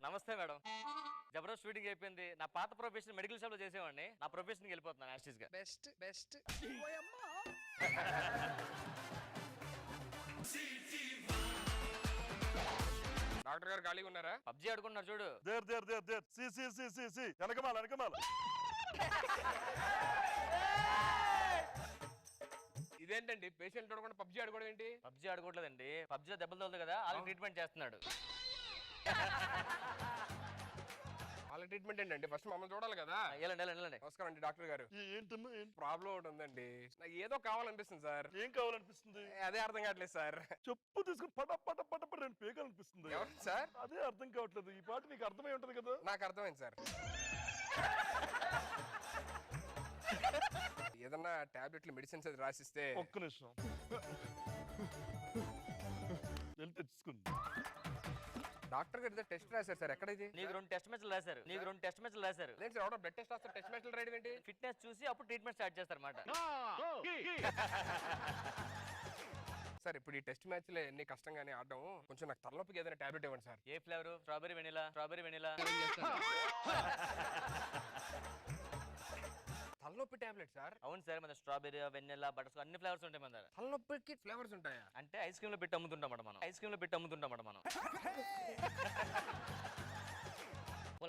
నమస్తే మేడం. జబర్దస్త్ షూటింగ్ అయిపోయింది. నా పాత ప్రొఫెషన్ మెడికల్ షాప్ లో చేసేవాడిని. నా ప్రొఫెషన్ కి వెళ్ళిపోతున్నాను యాస్టీస్ గా. Best best. డాక్టర్ గారు ఖాళీగా ఉన్నారా? పబ్జీ ఆడుకున్నారు చూడు. వెనకమాల ఇదేంటండి పేషెంట్ చూడకుండా పబ్జీ ఆడుకోవడం ఏంటి? పబ్జీ ఆడుకోవట్లేదండి, పబ్జీలో దెబ్బలు తోలుతుంది కదా, వాళ్ళకి ట్రీట్మెంట్ చేస్తున్నాడు. వాళ్ళ ట్రీట్మెంట్ ఏంటండి? ఫస్ట్ మమ్మల్ని చూడాలి కదా. వెళ్ళండి. నమస్కారం అండి డాక్టర్ గారు. ఏంటమ్మా ప్రాబ్లం ఒకటి ఉందండి. నాకు ఏదో కావాలనిపిస్తుంది సార్. ఏం కావాలనిపిస్తుంది? అదే అర్థం కావట్లేదు సార్. చెప్పు తీసుకుని పట పట పట పట నేను పేకాలనిపిస్తుంది. ఎవరు సార్? అదే అర్థం కావట్లేదు. ఈ పాట నీకు అర్థమై ఉంటది కదా. నాకు అర్థమైంది సార్. ఏదన్నా టాబ్లెట్లు మెడిసిన్స్ అది రాసిస్తే. ఒక్క నిమిషం వెళ్ళి తెచ్చుకుంది. డాక్టర్ గారు టెస్ట్ రాశారు సార్. ఎక్కడ ఇది? నీకు 2 టెస్ట్ మ్యాచ్లు రాశారు. లేదు సార్, బ్లడ్ టెస్ట్ రాస్తారు, టెస్ట్ మ్యాచ్లు రాయడం ఏంటి? ఫిట్నెస్ చూసి అప్పుడు ట్రీట్మెంట్ స్టార్ట్ చేస్తారు అన్నమాట. సార్ ఇప్పుడు ఈ టెస్ట్ మ్యాచ్లు ఎన్ని కష్టంగానే ఆడడం, కొంచెం నాకు తలనొప్పికి ఏదైనా టాబ్లెట్ ఇవ్వండి సార్. ఏ ఫ్లేవర్? Strawberry vanilla. తలనొప్పి టాబ్లెట్ సార్? అవును సార్, మన స్ట్రాబెరీ వెనిలా బటర్ అన్ని ఫ్లేవర్స్ ఉంటాయి మన దగ్గర. తలనొప్పికి ఫ్లేవర్స్ ఉంటాయా? అంటే ఐస్ క్రీమ్ లో పెట్టి అమ్ముతుంటాం మనం.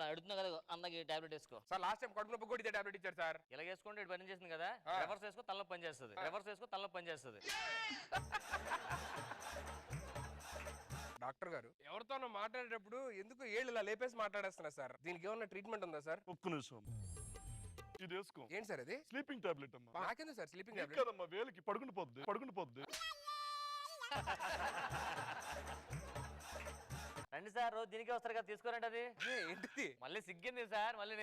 అడుగుతున్నా కదా అందరికి టాబ్లెట్ వేసుకో సార్. లాస్ట్ టైం కడుపు నొప్పి కూడా ఇదే టాబ్లెట్ ఇచ్చారు సార్. ఇలా వేసుకుంటే ఇటు పని చేసింది కదా. రివర్స్ వేసుకో తలనొప్పి పని చేస్తుంది. డాక్టర్ గారు ఎవరితోనో మాట్లాడేటప్పుడు ఎందుకు ఏళ్ళు ఇలా లేపేసి మాట్లాడేస్తున్నారు సార్? దీనికి ఏమన్నా ట్రీట్మెంట్ ఉందా సార్? ఒక్క నిమిషం ఇది వేసుకో. ఏంటి సార్ ఇది? స్లీపింగ్ టాబ్లెట్ అమ్మా. నాకెందుకు సార్ స్లీపింగ్ టాబ్లెట్? కదమ్మా, వేలికి పడుకుని పోద్ది. రండి సార్, రోజు దీనికే వస్తారు కదా, తీసుకోరండి. అది ఏంటిది? మళ్ళీ సిగ్గింది సార్. మళ్ళీ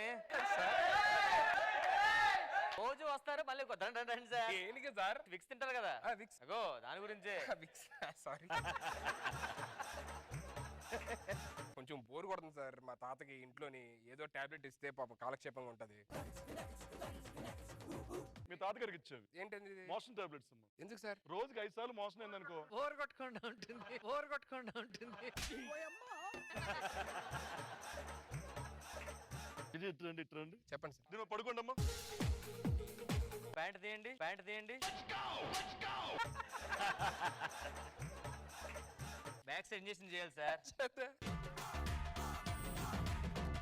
రోజు వస్తారు మళ్ళీ రండి సార్. ఏంటి సార్? విక్స్ తింటారు కదా, విక్స్. అగో దాని గురించే. Vicks sorry. కొంచెం బోర్ కొడుతుంది సార్. మా తాతకి ఇంట్లోని ఏదో టాబ్లెట్ ఇస్తే పాపం కాలక్షేపంగా ఉంటది. మీ తాతగారికి ఇచ్చేవి ఏంటండి? మోషన్ టాబ్లెట్స్ అమ్మా. ఎందుకు సార్? రోజుకి 5 సార్లు మోషన్ అయిందనుకో ఓవర్ కొట్టకుండా ఉంటుంది. ఇది ఇట్రండి. చెప్పండి సార్. దీని పడుకోండి అమ్మా. ప్యాంట్ తీయండి. బ్యాక్ సైడ్ ఇంజెక్షన్ చేయాలి సార్.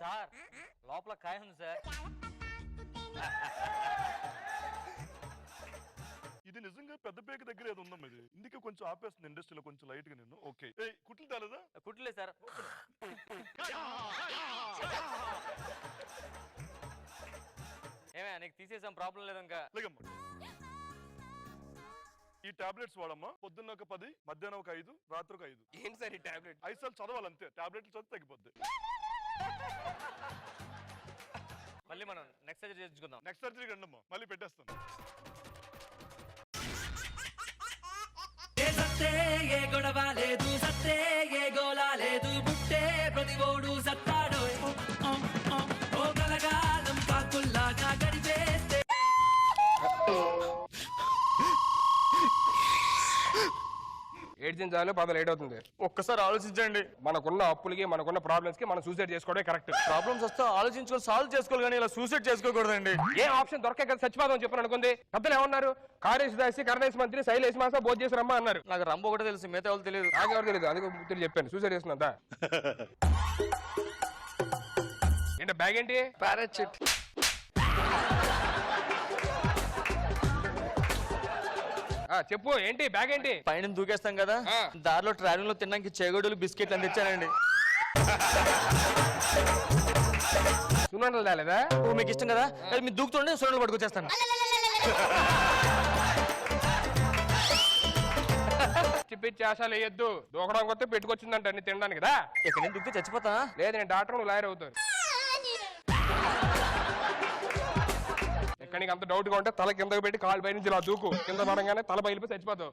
సార్ లోపల కాయ ఉంది సార్. ఇది నిజంగా పెద్ద పేక దగ్గర ఏదో ఉందమ్మా. ఇది ఇందుకే కొంచెం ఆపేస్తుంది ఇండస్ట్రీలో కొంచెం లైట్ గా. నేను ఓకే. కుట్లు తేలేదా? కుట్లే సార్. ఏమే నీకు తీసేసాం, ప్రాబ్లం లేదు ఇంకా. లేదమ్మా. ఈ టాబ్లెట్స్ వాడమ్మా. పొద్దున్న ఒక 10, మధ్యాహ్నం ఒక 5, రాత్రి ఒక 5. ఏంటి సార్ ఈ టాబ్లెట్? 5 సార్లు చదవాలంతే. టాబ్లెట్లు చదివి తగ్గిపోద్ది. మళ్ళీ మనం నెక్స్ట్ సర్జరీ చేయించుకుందాం. నెక్స్ట్ సర్జరీ రండమ్మా, మళ్ళీ పెట్టేస్తాను. ఏ గొడవ లేదు, సత్తే ఏ గోలా లేదు, బుట్టే ప్రతివోడు సత్తాడు. ఓ కలగాలం కాకుల్లాగా గడిపేస్తే. ఏడ్చిన చాలు, పద లేట్ అవుతుంది. ఒక్కసారి ఆలోచించండి. మనకున్న అప్పులకి మనకున్న ప్రాబ్లమ్స్ కి మనం సూసైడ్ చేసుకోవడమే కరెక్ట్. ప్రాబ్లమ్స్ వస్తే ఆలోచించుకొని సాల్వ్ చేసుకోవాలి కానీ ఇలా సూసైడ్ చేసుకోకూడదండి. ఏ ఆప్షన్ దొరకే కదా చచ్చిపోదాం చెప్పని అనుకుంది. పెద్దలు ఏమన్నారు? కాళేశ్ దాసి, కరుణేశ్ మంత్రి, శైలేశ్ మాస భోజ చేసి రమ్మా అన్నారు. నాకు రంబో ఒకటే తెలుసు, మిగతా వాళ్ళు తెలియదు. నాకెవరు తెలియదు, అందుకు ముద్దులు చెప్పాను సూసైడ్ చేస్తున్నా. ఏంటి బ్యాగ్ ఏంటి? పారాచూట్. చెప్పు ఏంటి బ్యాగ్ ఏంటి? పైన దూకేస్తాం కదా, దారిలో ట్రావెలింగ్ లో తినడానికి చేగోడులు బిస్కెట్లు అందించానండి. సున్నుండలు తేలేదా? ఓ మీకు ఇష్టం కదా, మీరు దూకుతుండే సున్నుండలు పట్టుకొచ్చేస్తాను. పిచ్చి ఆశాలు వేయొద్దు. దూకడం కొత్త పెట్టుకొచ్చిందంట అన్ని తినడానికి కదా. ఇక్కడ నేను దూకితే చచ్చిపోతా. లేదు నేను డాక్టర్, నువ్వు లాయర్ అవుతాను. ఇక్కడ నీకు అంత డౌట్ గా ఉంటే తల కిందకు పెట్టి కాలు పై నుంచి ఇలా దూకు. కింద పడంగానే తల బయలుపోయి చచ్చిపోతావు.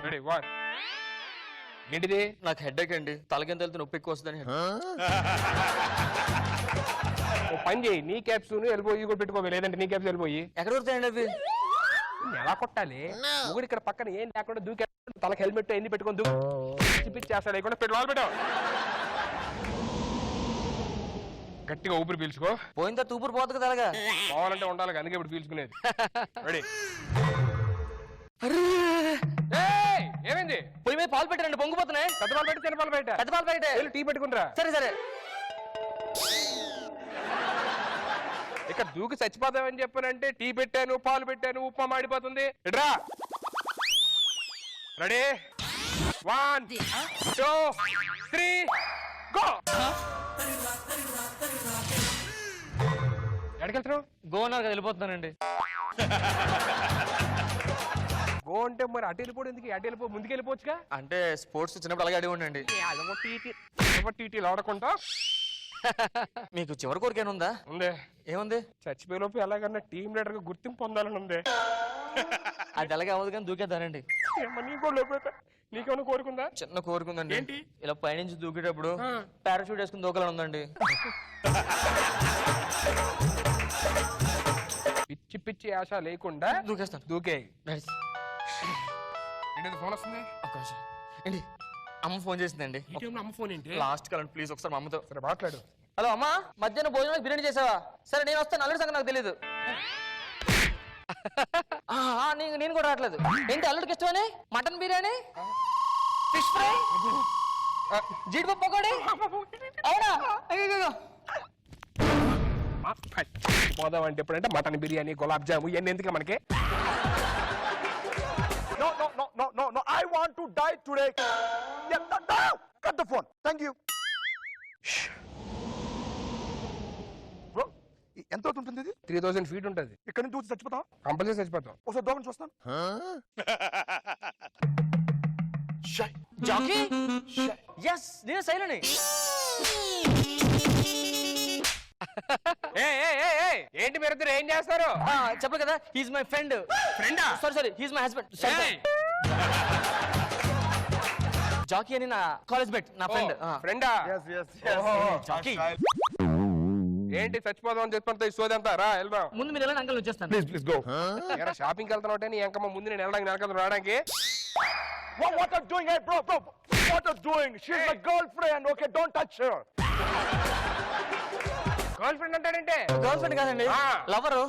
రెడీ 1. ఏంటిది? నాకు హెడ్ఏక్ అండి, తలకింద వెళ్తే నొప్పి ఎక్కువ వస్తుందని. ఓ పని చేయి, నీ క్యాప్స్ వెళ్ళిపోయి కూడా పెట్టుకోవాలి. లేదంటే నీ క్యాప్స్ వెళ్ళిపోయి ఎక్కడ దొరుకుతాయండి అవి? ఎలా కొట్టాలి? ముగుడు ఇక్కడ పక్కన ఏం లేకుండా దూకే తలకి హెల్మెట్ ఎన్ని పెట్టుకొని దూకి పిచ్చి చేస్తా లేకుండా పెట్టు పెట్టావు. గట్టిగా ఊపిరి పీల్చుకో. పోయిన తర్వాత ఊపిరి పోతుంది కదా అలాగా. పోవాలంటే ఉండాలి, అందుకే ఇప్పుడు పీల్చుకునేది. రెడీ. ఏమైంది? పొయ్యి మీద పాలు పెట్టండి, పొంగిపోతున్నాయి. పెద్ద పాలు పెట్టి చిన్న పాలు పెట్టా. పెద్ద పాలు పెట్టే టీ పెట్టుకుంటారా? సరే సరే. ఇక్కడ దూకి చచ్చిపోతావని చెప్పానంటే టీ పెట్టాను, పాలు పెట్టాను, ఉప్మా మాడిపోతుంది. ఇట్రా. Ready 1 2 3 go. ఎక్కడికెళ్తున్నావు? గోవన్నారు కదా, వెళ్ళిపోతున్నానండి. గో అంటే మరి అటు వెళ్ళిపోవడం ఎందుకు? అటు వెళ్ళిపో, ముందుకు వెళ్ళిపోవచ్చుగా. అంటే స్పోర్ట్స్ చిన్నప్పుడు అలాగే అడిగి ఉండండి. టీటీలు ఆడకుండా. మీకు చివరి కోరిక ఉందా? ఉంది. ఏముంది? చచ్చిపోయేలోపు ఎలాగన్నా టీమ్ లీడర్ గా గుర్తింపు పొందాలని ఉంది. అది ఎలాగే అవ్వదు కానీ దూకేద్దానండి. నీకేమైనా కోరుకుందా? చిన్న కోరుకుందండి. ఏంటి? ఇలా పైనుంచి దూకేటప్పుడు పారాషూట్ వేసుకుని దూకాలని ఉందండి. పిచ్చి పిచ్చి ఆశ లేకుండా దూకేస్తాను. దూకే. ఫోన్ వస్తుంది. ఏంటి? అమ్మ ఫోన్ చేసిందండి. అమ్మ ఫోన్ ఏంటి? లాస్ట్ కాలండి ప్లీజ్ ఒకసారి మా అమ్మతో. సరే మాట్లాడు. హలో అమ్మా, మధ్యాహ్నం భోజనం బిర్యానీ చేసావా? సరే నేను వస్తాను, అల్లుడి సంగతి నాకు తెలీదు. నేను కూడా రావట్లేదు. ఏంటి అల్లుడికి ఇష్టమని? మటన్ బిర్యానీ, ఫిష్ ఫ్రై, జీడిపప్పు పకోడీ. అవునా? పోదాం అంటే ఎప్పుడంటే మటన్ బిర్యానీ, గులాబ్ జాము ఇవన్నీ ఎందుకు మనకి? No, no, no, no, no, no. I want to die today. Yeah, no, no. Cut the phone. Thank you. Bro, ఎంత ఉంటుంది ఇది? 3000 feet ఉంటుంది. ఇక్కడ నుంచి దూచి చచ్చిపోతాం? కంపల్సరీ చచ్చిపోతాం. ఒకసారి దూరం చూస్తాను. జాకీ ఎస్ నేను సైలని. ఏంటి మీరు ఇద్దరు ఏం చేస్తారు? చెప్పు కదా, హీస్ మై ఫ్రెండ్. ఫ్రెండా? Sorry he's my husband. Jackie అని నా కాలేజ్ మేట్, నా ఫ్రెండ్. ఫ్రెండా? Yes, yes, జాకీ ఏంటి చచ్చిపోదాం అని చెప్పంత ఈ సోది అంతా? రా వెళ్దాం. ముందు మీరు వెళ్ళండి, అంకల్ వచ్చేస్తాను. Please go. షాపింగ్కి వెళ్తానంటే నీ ఎంకమ్మ ముందు నేను వెళ్ళడానికి రావడానికి. What are you doing, hey, bro? What are you doing? She's my girlfriend. Okay, don't touch her. Girl friend అంటాడంటే? గర్ల్ ఫ్రెండ్ కాదండి, లవరు.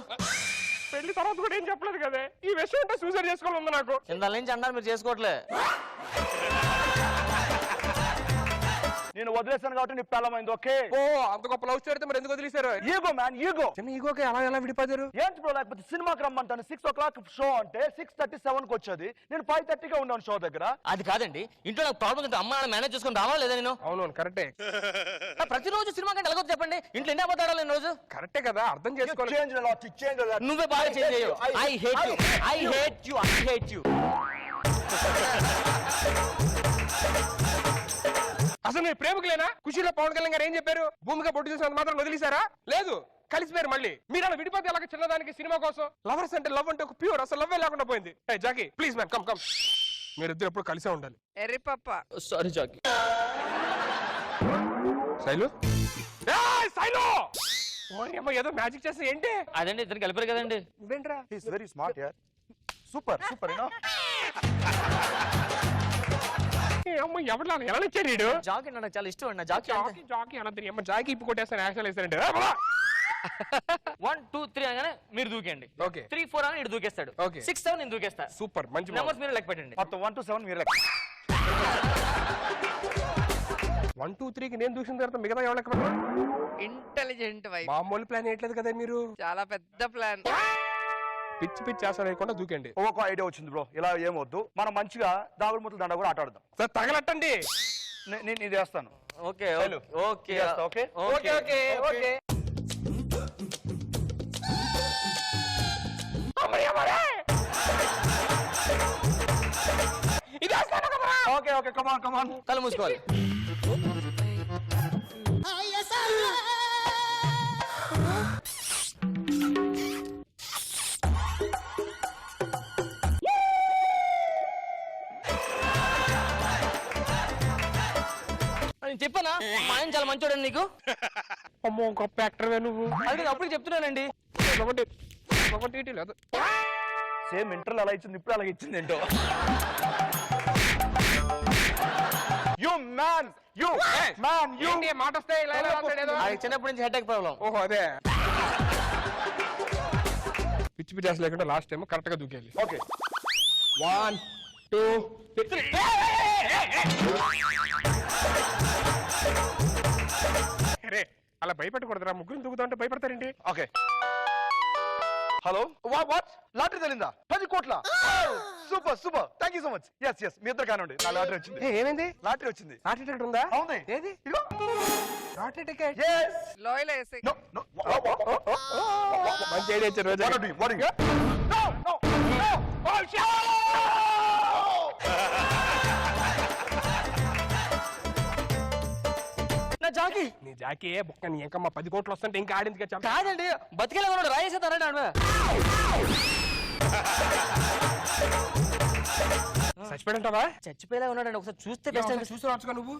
పెళ్లి తర్వాత కూడా ఏం చెప్పలేదు కదా. ఈ విషయం అంటే సూసైడ్ చేసుకోవాలి ఉంది నాకు. ఇందాల నుంచి అన్నారు మీరు చేసుకోవట్లే. నేను వదిలేసాను కాబట్టి నీ పెళ్ళమైంది. ఓకే. ఓ అంత గొప్ప లవ్ స్టోరీ మరి ఎందుకు వదిలేశారు? Ego man, ego. చిన్న ఈగోకి అలా ఎలా విడిపోయారు? ఏంటి బ్రో, లేకపోతే సినిమాకి రమ్మంటాను. 6 o'clock షో అంటే 6:37కి వచ్చేది. నేను 5:30గా ఉన్నాను షో దగ్గర. అది కాదండి, ఇంట్లో నాకు ప్రాబ్లం ఉంటే అమ్మ నాన్న మేనేజ్ చేసుకుని రావాలా లేదా నేను? అవును కరెక్టే. ప్రతిరోజు సినిమా కంటే ఎలాగో చెప్పండి, ఇంట్లో ఎన్ని అబద్ధాలు నేను రోజు? కరెక్టే కదా, అర్థం చేసుకోవాలి. Change a lot, change a lot. నువ్వే బాగా చేంజ్ అయ్యావు. I hate you, I hate you, I hate you. అసలు మీరు ప్రేమికులేనా? ఖుషీలో పవన్ కళ్యాణ్ గారు ఏం చెప్పారు? భూమిగా పొట్టు చూసినంత మాత్రం వదిలేశారా? లేదు, కలిసిపోయారు. మళ్ళీ మీరు అలా విడిపోతే అలాగ చిన్నదానికి సినిమా కోసం. లవర్స్ అంటే లవ్ అంటే ఒక ప్యూర్, అసలు లవ్ లేకుండా పోయింది. Jackie please man come come. మీరిద్దరు ఎప్పుడు కలిసే ఉండాలి. ఎర్రి పప్ప. Sorry Jackie. శైలు, శైలు ఏదో మ్యాజిక్ చేస్తే ఏంటి? అదండి ఇద్దరు కలిపారు కదండి. ఇదేంట్రా? He's very smart, yeah. Super, you know. ఎవరు ఎలా ఇచ్చారు వీడు? జాకీ నాకు చాలా ఇష్టం అండి. జాకీ జాకీ అనంతరి అమ్మ జాకీ ఇప్పు కొట్టేస్తాను, యాక్షన్ వేస్తారంటే. 1 2 3 అనగానే మీరు దూకండి. ఓకే. 3 4 అని ఇటు దూకేస్తాడు. ఓకే. 6 7 నేను దూకేస్తా. సూపర్, మంచి నెంబర్స్ మీరు లెక్క పెట్టండి. మొత్తం 1 to 7 మీరు లెక్క. 1 2 3కి నేను దూసిన తర్వాత మిగతా ఎవరు లెక్క పెట్టారు? Intelligent wife. మామూలు ప్లాన్ వేయట్లేదు కదా మీరు. చాలా పెద్ద ప్లాన్. పిచ్చి పిచ్చి ఆశ లేకుండా దూకండి. ఒక ఐడియా వచ్చింది బ్రో. ఇలా ఏమొద్దు, మనం మంచిగా దాగుడు ముద్దలు దండ కూడా ఆట ఆడదాం. సార్ తగలట్టండి. నేను చేస్తాను. Okay okay okay okay okay okay. Okay okay come on come on. కళ్ళు మూసుకోవాలి. నేను చెప్పానా మా ఆయన చాలా మంచోడు నీకు. అమ్మో గొప్ప యాక్టర్వే నువ్వు. అది అప్పుడు చెప్తున్నానండి. ఒకటి ఒకటి ఇటు లేదు. సేమ్ ఇంటర్లో అలా ఇచ్చింది, ఇప్పుడు అలాగే ఇచ్చింది ఏంటో. You man you man you ఏంటి మాట వస్తే ఇలా ఇలా మాట్లాడేదో? ఆయనకి చిన్నప్పటి నుంచి హెడ్ ప్రాబ్లం. ఓహో అదే. పిచ్చి పిచ్చి ఆశ లేకుండా లాస్ట్ టైం కరెక్ట్ గా దూకేయాలి. ఓకే 1 2 3. అరే అలా భయపెట్టకూడదురా, ముగ్గురు దూకుతా ఉంటే భయపడతారేంటి? ఓకే. హలో వాట్ లాటరీ తెలిందా? 10 కోట్ల. Super super, thank you so much. Yes మీ ఇద్దరు కానివ్వండి, నా లాటరీ వచ్చింది. ఏమైంది? లాటరీ వచ్చింది. లాటరీ టికెట్ ఉందా? అవును. ఏది? ఇదిగో లాటరీ టికెట్. yes లోయలో వేసి no no మంచి ఐడియా ఇచ్చారు రోజా. what are you no no no oh shit. నా జాకి నీ జాకీ బుక్క నీ ఎంకమ్మ 10 కోట్లు వస్తుంటే ఇంకా ఆడింది కదా. కాదండి, బతికేలా ఉన్నాడు. రాయేసేస్తారండి ఆడ. చచ్చిపోయి ఉంటావా? చచ్చిపోయేలా ఉన్నాడండి, ఒకసారి చూస్తే బెస్ట్ అండి. చూసి రాచుగా నువ్వు.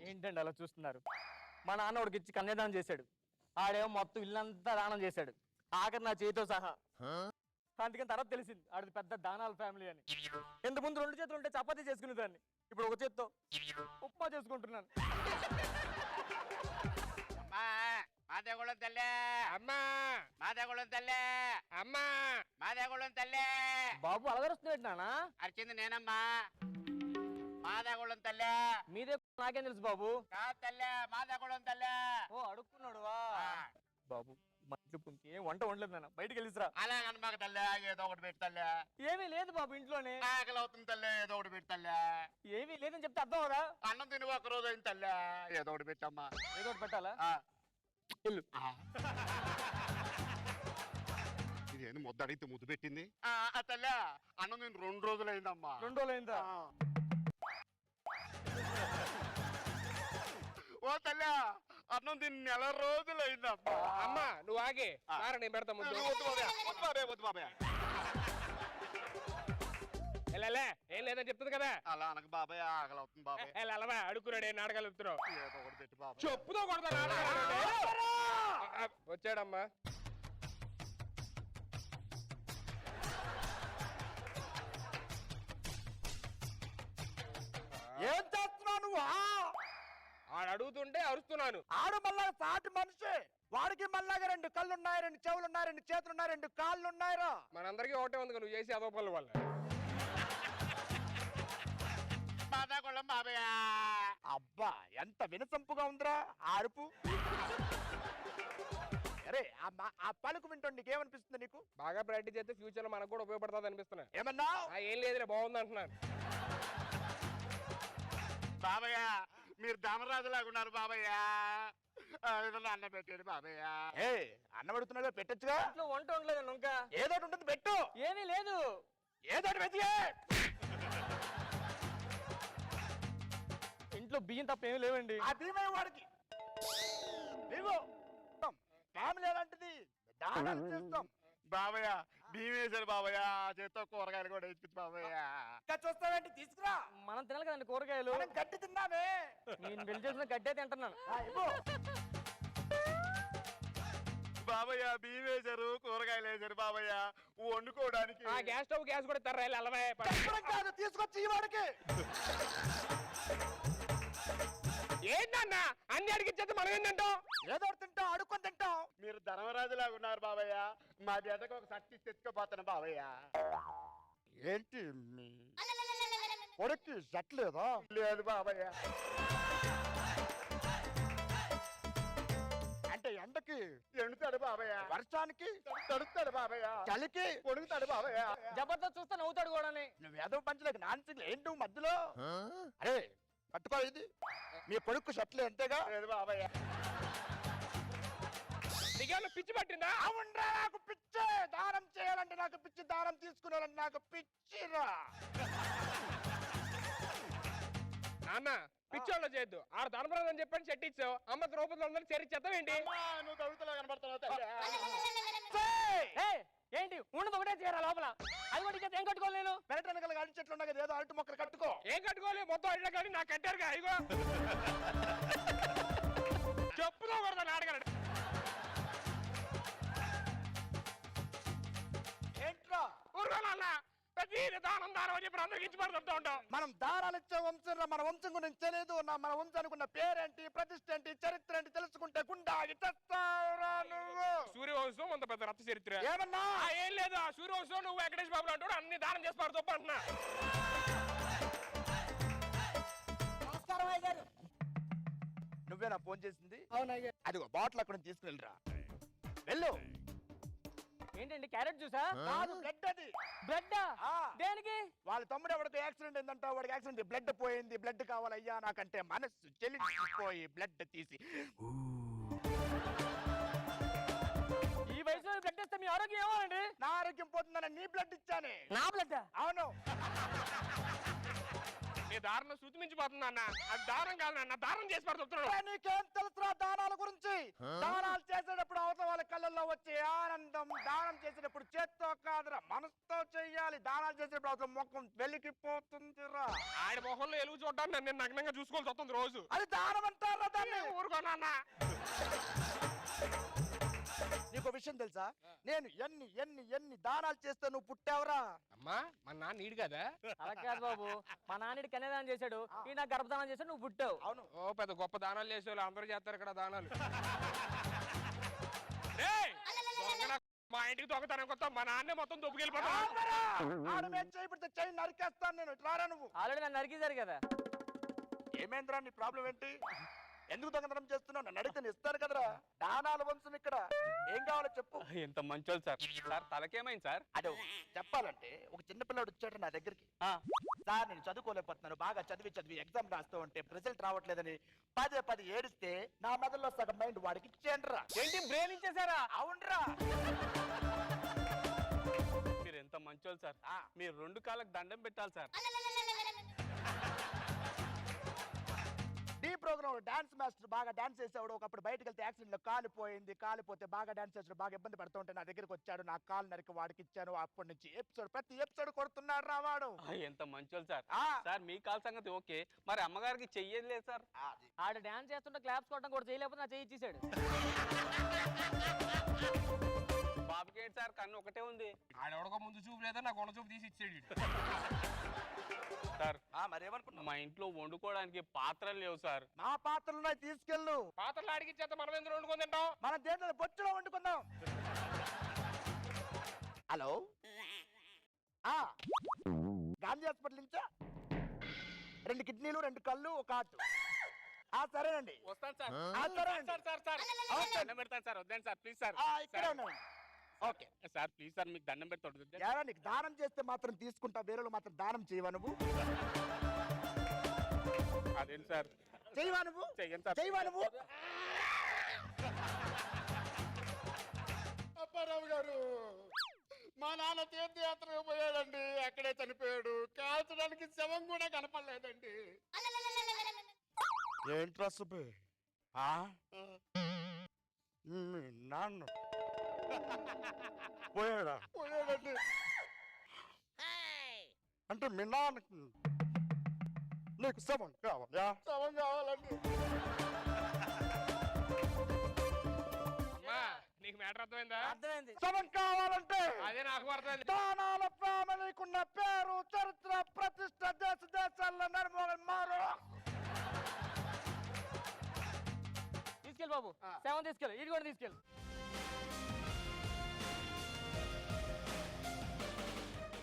ఏంటండి అలా చూస్తున్నారు? మా నాన్న వాడికి ఇచ్చి కన్యాదానం చేశాడు. ఆడేమో మొత్తం ఇల్లంతా దానం చేశాడు, ఆఖరి నా చేతితో సహా. అందుకని తర్వాత తెలిసింది ఆడిది పెద్ద దానాల ఫ్యామిలీ అని. ఇంత ముందు 2 చేతులు ఉంటే చపాతీ చేసుకునేదాన్ని, ఇప్పుడు ఒక చేత్తో ఉప్మా చేసుకుంటున్నాను. మాదేగుళం తల్లే అమ్మా, మాదేగుళం తల్లే అమ్మా, మాదేగుళం తల్లే. బాబు అలగరుస్తున్నాడు నాన్న. అరిచింది నేనమ్మా. మాదేగుళం తల్లే. మీదే నాకేం తెలుసు బాబు. కాదు తల్లే, మాదేగుళం తల్లే. ఓ అడుక్కున్నాడు వా. బాబు మా ఇంట్లో పుంకి ఏం వంట వండలేదు నాన్న, బయటికి వెళ్ళిరా. అలా కనమాక తల్లే, ఏదో ఒకటి పెట్టి తల్లే. ఏమీ లేదు బాబు ఇంట్లోనే. ఆకలి అవుతుంది తల్లే, ఏదో ఒకటి పెట్టి తల్లే. ఏమీ లేదని చెప్తే అర్థం అవదా? అన్నం తిని ఒక రోజు అయింది తల్లే, ఏదో ఒకటి పెట్టమ్మా. ఏదో ఒకటి పెట్టాలా? ఇల్లు ఇదేంది ముద్ద అడిగితే ముద్దు పెట్టింది. తల్లే అన్నం తిని 2 రోజులు అయిందమ్మా. 2 రోజులు అయిందా? ఓ తల్లే అన్నం తిని 1 రోజులు అయిందమ్మా. అమ్మా నువ్వు ఆగే. నేను పెడతా ముందు. వద్దు బాబాయ్. ఏం లేదని చెప్తుంది కదా. అలా అనకు బాబాయ్, ఆకలి అవుతుంది బాబాయ్. అలవా అడుక్కున్నాడే నాటకాలు చెప్తున్నావు. ఏదో ఒకటి పెట్టి బాబాయ్. చెప్పుతో కొడతా. వచ్చాడమ్మా. ఏం చేస్తున్నావు నువ్వు? ఆడు అడుగుతుంటే అరుస్తున్నాను. ఆడు మళ్ళా సాటి మనిషి, వాడికి మళ్ళాగా 2 కళ్ళు ఉన్నాయి, 2 చెవులు ఉన్నాయి, 2 చేతులు ఉన్నాయి, 2 కాళ్ళు ఉన్నాయిరా. మనందరికీ ఒకటే ఉంది, నువ్వు చేసి అదో పనుల వల్ల. మాదాకుళం బాబాయ్. అబ్బా ఎంత వినసంపుగా ఉందిరా అరుపు. అరే ఆ పలుకు వింటోండి నీకేమనిపిస్తుంది? నీకు బాగా ప్రాక్టీస్ చేస్తే ఫ్యూచర్ లో మనకు కూడా ఉపయోగపడుతుంది అనిపిస్తున్నా. ఏమన్నా? ఏం లేదులే, బాగుంది అంటున్నాను. బాబయ్య మీరు ధనరాజులాగా ఉన్నారు బాబయ్య. ఏదన్నా అన్నం పెట్టాడు బాబయ్య. ఏ అన్నం పెడుతున్నాగా, పెట్టచ్చుగా. ఇంట్లో వంట ఉండలేదు ఇంకా. ఏదో ఉంటుంది పెట్టు. ఏమీ లేదు. ఏదో వెతికే. ఇంట్లో బియ్యం తప్ప ఏమీ లేవండి. ఆ బియ్యం వాడికి ఫ్యామిలీ ఎలాంటిది, దానాలు చేస్తాం. బాబయ్య బియ్యం వేశారు బాబయ్య, చేత్తో కూరగాయలు కూడా వేసుకుంది బాబయ్య. ఇంకా చూస్తావేంటి? తీసుకురా. మనం తినాలి కదండి కూరగాయలు. మనం గడ్డి తిన్నామే. నేను వెళ్ళి చేసిన గడ్డే తింటున్నాను. బాబయ్య బియ్యం వేశారు, కూరగాయలు వేశారు బాబయ్య వండుకోవడానికి. ఆ గ్యాస్ స్టవ్ గ్యాస్ కూడా తర్రా అలవా చెప్పడం కాదు, తీసుకొచ్చి ఈ వాడికి. ఏంటన్నా అన్ని అడిగిచ్చేది మనం ఏంటంటాం? ఏదో ఒకటి తింటాం, అడుక్కొని తింటాం. మీరు ధర్మరాజులాగా ఉన్నారు బాబయ్య. మా బిడ్డకు ఒక సట్టి తెచ్చుకోపోతాను బాబయ్య. ఏంటి మీ కొడుక్కి షర్ట్ లేదా? లేదు బాబయ్య. అంటే ఎండకి, ఎండుతాడు బాబయ్య, వర్షానికి, తడుస్తాడు బాబయ్య, చలికి కొడుకుతాడు బాబయ్య. జబర్దస్త్ చూస్తే నవ్వుతాడు కూడా. నువ్వు ఏదో పంచలేక నాన్సిక్ ఏంటి నువ్వు మధ్యలో? అరే పట్టుకో, ఇది మీ కొడుకు షర్ట్లు ఎంతేగా? లేదు బాబయ్య. నీకేమన్నా పిచ్చి పట్టిందా? అవునరా, నాకు పిచ్చే. దానం చేయాలంటే నాకు పిచ్చి, దానం తీసుకునేవాలంటే నాకు పిచ్చిరా. నాన్న పిచ్చోళ్ళు చేయొద్దు. ఆడ ధర్మరాజు అని చెప్పని చెట్టు ఇచ్చావు, అమ్మ ద్రౌపది అందరూ చేరిచ్చేస్తావు ఏంటి? అమ్మా, నువ్వు కవితలో కనబడుతున్నావు తల్లి. ఏంటి ఉండదు ఒకటే చీర లోపల, అది కూడా ఇచ్చేది ఏం కట్టుకోవాలి నేను? పెరటి వెనకాల అరటి చెట్లు ఉన్నాయి కదా, ఏదో అరటి మొక్కలు కట్టుకో. ఏం కట్టుకోవాలి? మొత్తం అడిగినా కానీ నాకు కట్టారుగా. ఇగో చెప్పుదో కూడా అడగలడు. ఏంట్రా ఊరుకోవాలన్నా ప్రతి దానం దానం అని చెప్పి అందరికి ఇచ్చి పడుతూ ఉంటాం. మనం దారాలు ఇచ్చే వంశం రా. మన వంశం గురించి తెలియదు. మన వంశానికి ఉన్న పేరేంటి, ప్రతిష్ట ఏంటి, చరిత్ర ఏంటి తెలుసుకుంటే గుండా ఆగి చస్తావురా నువ్వు. సూర్యవంశం అంత పెద్ద రక్త చరిత్ర. ఏమన్నా? ఏం లేదు, ఆ సూర్యవంశం నువ్వు వెంకటేష్ బాబు అంటాడు అన్ని దానం చేసి పడుతూ అంటున్నా. నువ్వేనా ఫోన్ చేసింది? అవునయ్యా. అదిగో బాటిల్ అక్కడ తీసుకుని వెళ్ళరా. వెళ్ళు. ఏంటండి క్యారెట్ జ్యూసా? కాదు, బ్లడ్ అది. బ్లడ్ ఆ. దేనికి? వాళ్ళ తమ్ముడు ఎవరికి యాక్సిడెంట్ అయిందంట. వాడికి యాక్సిడెంట్, బ్లడ్ పోయింది. బ్లడ్ కావాలయ్యా నాకంటే మనస్సు చెల్లిపోయి బ్లడ్ తీసి. ఈ వయసులో బ్లడ్ ఇస్తే మీ ఆరోగ్యం ఏమోనండి? నా ఆరోగ్యం పోతుందని నీ బ్లడ్ ఇచ్చానే. నా బ్లడ్? అవును. నీ దారుణం శృతి మించిపోతుంది అన్న. అది దారుణం కాదు నాన్న, దారుణం చేసి పడుతున్నాడు. నీకేం తెలుసురా దానాల గురించి? దానాలు చేసేటప్పుడు అవతల వాళ్ళ కళ్ళల్లో వచ్చే ఆనందం, దానం చేసేటప్పుడు చేత్తో కాదురా మనసుతో చెయ్యాలి. దానాలు చేసేటప్పుడు అవతల ముఖం వెలిగిపోతుందిరా. ఆడి మొహంలో ఎలుగు చూడడానికి నేను నగ్నంగా చూసుకోవాల్సి వస్తుంది రోజు. అది దానం అంటారా దాన్ని? ఊరుకోనా? నీకు విషయం తెలుసా? నేను ఎన్ని ఎన్ని ఎన్ని దానాలు చేస్తే నువ్వు పుట్టావురా? అమ్మా మా నాన్న నీడు కదా. అలా కాదు బాబు, మా నాన్నడి కన్యాదానం చేశాడు, ఈ నాకు గర్భదానం చేశాడు, నువ్వు పుట్టావు. అవును. ఓ పెద్ద గొప్ప దానాలు చేసేవాళ్ళు అందరూ చేస్తారు ఇక్కడ దానాలు. రేయ్, దొంగన మా ఇంటికి దొంగతనం కొత్త మా నాన్నే మొత్తం దొబ్బుకెళ్ళిపోతాడు. ఆడు మీద చేయి పెడితే చేయి నరికేస్తాను నేను. ఇట్లారా నువ్వు. ఆల్రెడీ నన్ను నరికేశారు కదా. ఏమేంద్రా నీ ప్రాబ్లం ఏంటి? ఎందుకు దొంగతనం చేస్తున్నావు? నన్ను అడిగితే నేను ఇస్తాను కదరా. దానాల వంశం ఇక్కడ. ఏం కావాలో చెప్పు. ఎంత మంచోళ్ళు సార్. Sir తలకేమైంది sir? అదే చెప్పాలంటే ఒక చిన్న పిల్లడు వచ్చాడు నా దగ్గరికి. సార్ నేను చదువుకోలేకపోతున్నాను, బాగా చదివి ఎగ్జామ్ రాస్తూ ఉంటే రిజల్ట్ రావట్లేదని పదే ఏడిస్తే నా మెదడులో సగం మైండ్ వాడికి ఇచ్చేయండిరా. ఏంటి బ్రెయిన్ ఇచ్చేసారా? అవునరా. మీరు ఎంత మంచోళ్ళు సార్. మీరు 2 కాళ్ళకి దండం పెట్టాలి sir. The programme dance master బాగా డాన్స్ చేసేవాడు. ఒకప్పుడు బయటకు వెళ్తే యాక్సిడెంట్ లో కాలిపోయింది. కాలిపోతే బాగా డాన్స్ చేసాడు, బాగా ఇబ్బంది పడుతూ ఉంటే నా దగ్గరికి వచ్చాడు. నా కాలు నరికి వాడికి ఇచ్చాను. అప్పటి నుంచి ప్రతి ఎపిసోడ్ కొడుతున్నాడు రా వాడు. ఎంత మంచోళ్ళు సార్. సార్ మీ కాల్ సంగతి ఓకే, మరి అమ్మగారికి చెయ్యలేదు సార్. ఆడ డాన్స్ చేస్తుంటే క్లాప్స్ కొట్టడం కూడా చేయలేకపోతే నా చెయ్యి ఇచ్చేసాడు. బాబుకి ఏంటి సార్, కన్ను ఒకటే ఉంది. ఆడెవడకో ముందు చూపు లేదా నాకు ఉన్న చూపు తీసి ఇచ్చాడు. సార్ మరేమనుకున్నా? మా ఇంట్లో వండుకోవడానికి పాత్రలు లేవు సార్. నా పాత్రలు ఉన్నాయి, తీసుకెళ్ళు. పాత్రలు అడిగిచ్చేత మనం ఎందుకు వండుకొని తింటాం? మన దేంట్లో బొచ్చులో వండుకుందాం. హలో, గాంధీ హాస్పిటల్ నుంచా? 2 కిడ్నీలు, 2 కళ్ళు, 1 హార్ట్. సరేనండి, వస్తాను సార్. సరేనండి. సార్ సార్ సార్ దండం పెడతాను సార్. వద్దండి సార్, ప్లీజ్ సార్. ఇక్కడే ఉన్నాను. ఓకే సార్ ప్లీజ్ సార్, మీకు దండం పెడతాడు. ఏరా నీకు దానం చేస్తే మాత్రం తీసుకుంటా, వేరేలు మాత్రం దానం చేయవా నువ్వు? అదేంటి సార్? చేయవా నువ్వు? చెయ్యను సార్. చేయవా నువ్వు? అప్పారావు గారు, మా నాన్న తీర్థయాత్రకు పోయాడండి, అక్కడే చనిపోయాడు. కాల్చడానికి శవం కూడా కనపడలేదండి. ఏంట్రా సుబ్బే? నాన్న పోయాడా? పోయాడండి. అంటే మీ నాన్నకి నీకు శవం కావాలా? శవం కావాలండి. అమ్మా నీకు మ్యాటర్ అర్థమైందా? అర్థమైంది. శవం కావాలంటే అదే నాకు అర్థమైంది. దానాల ఫ్యామిలీకున్న పేరు, చరిత్ర, ప్రతిష్ట దేశ దేశాల్లో మారు. తీసుకెళ్ళి బాబు, శవం తీసుకెళ్ళి, ఇది కూడా తీసుకెళ్ళి.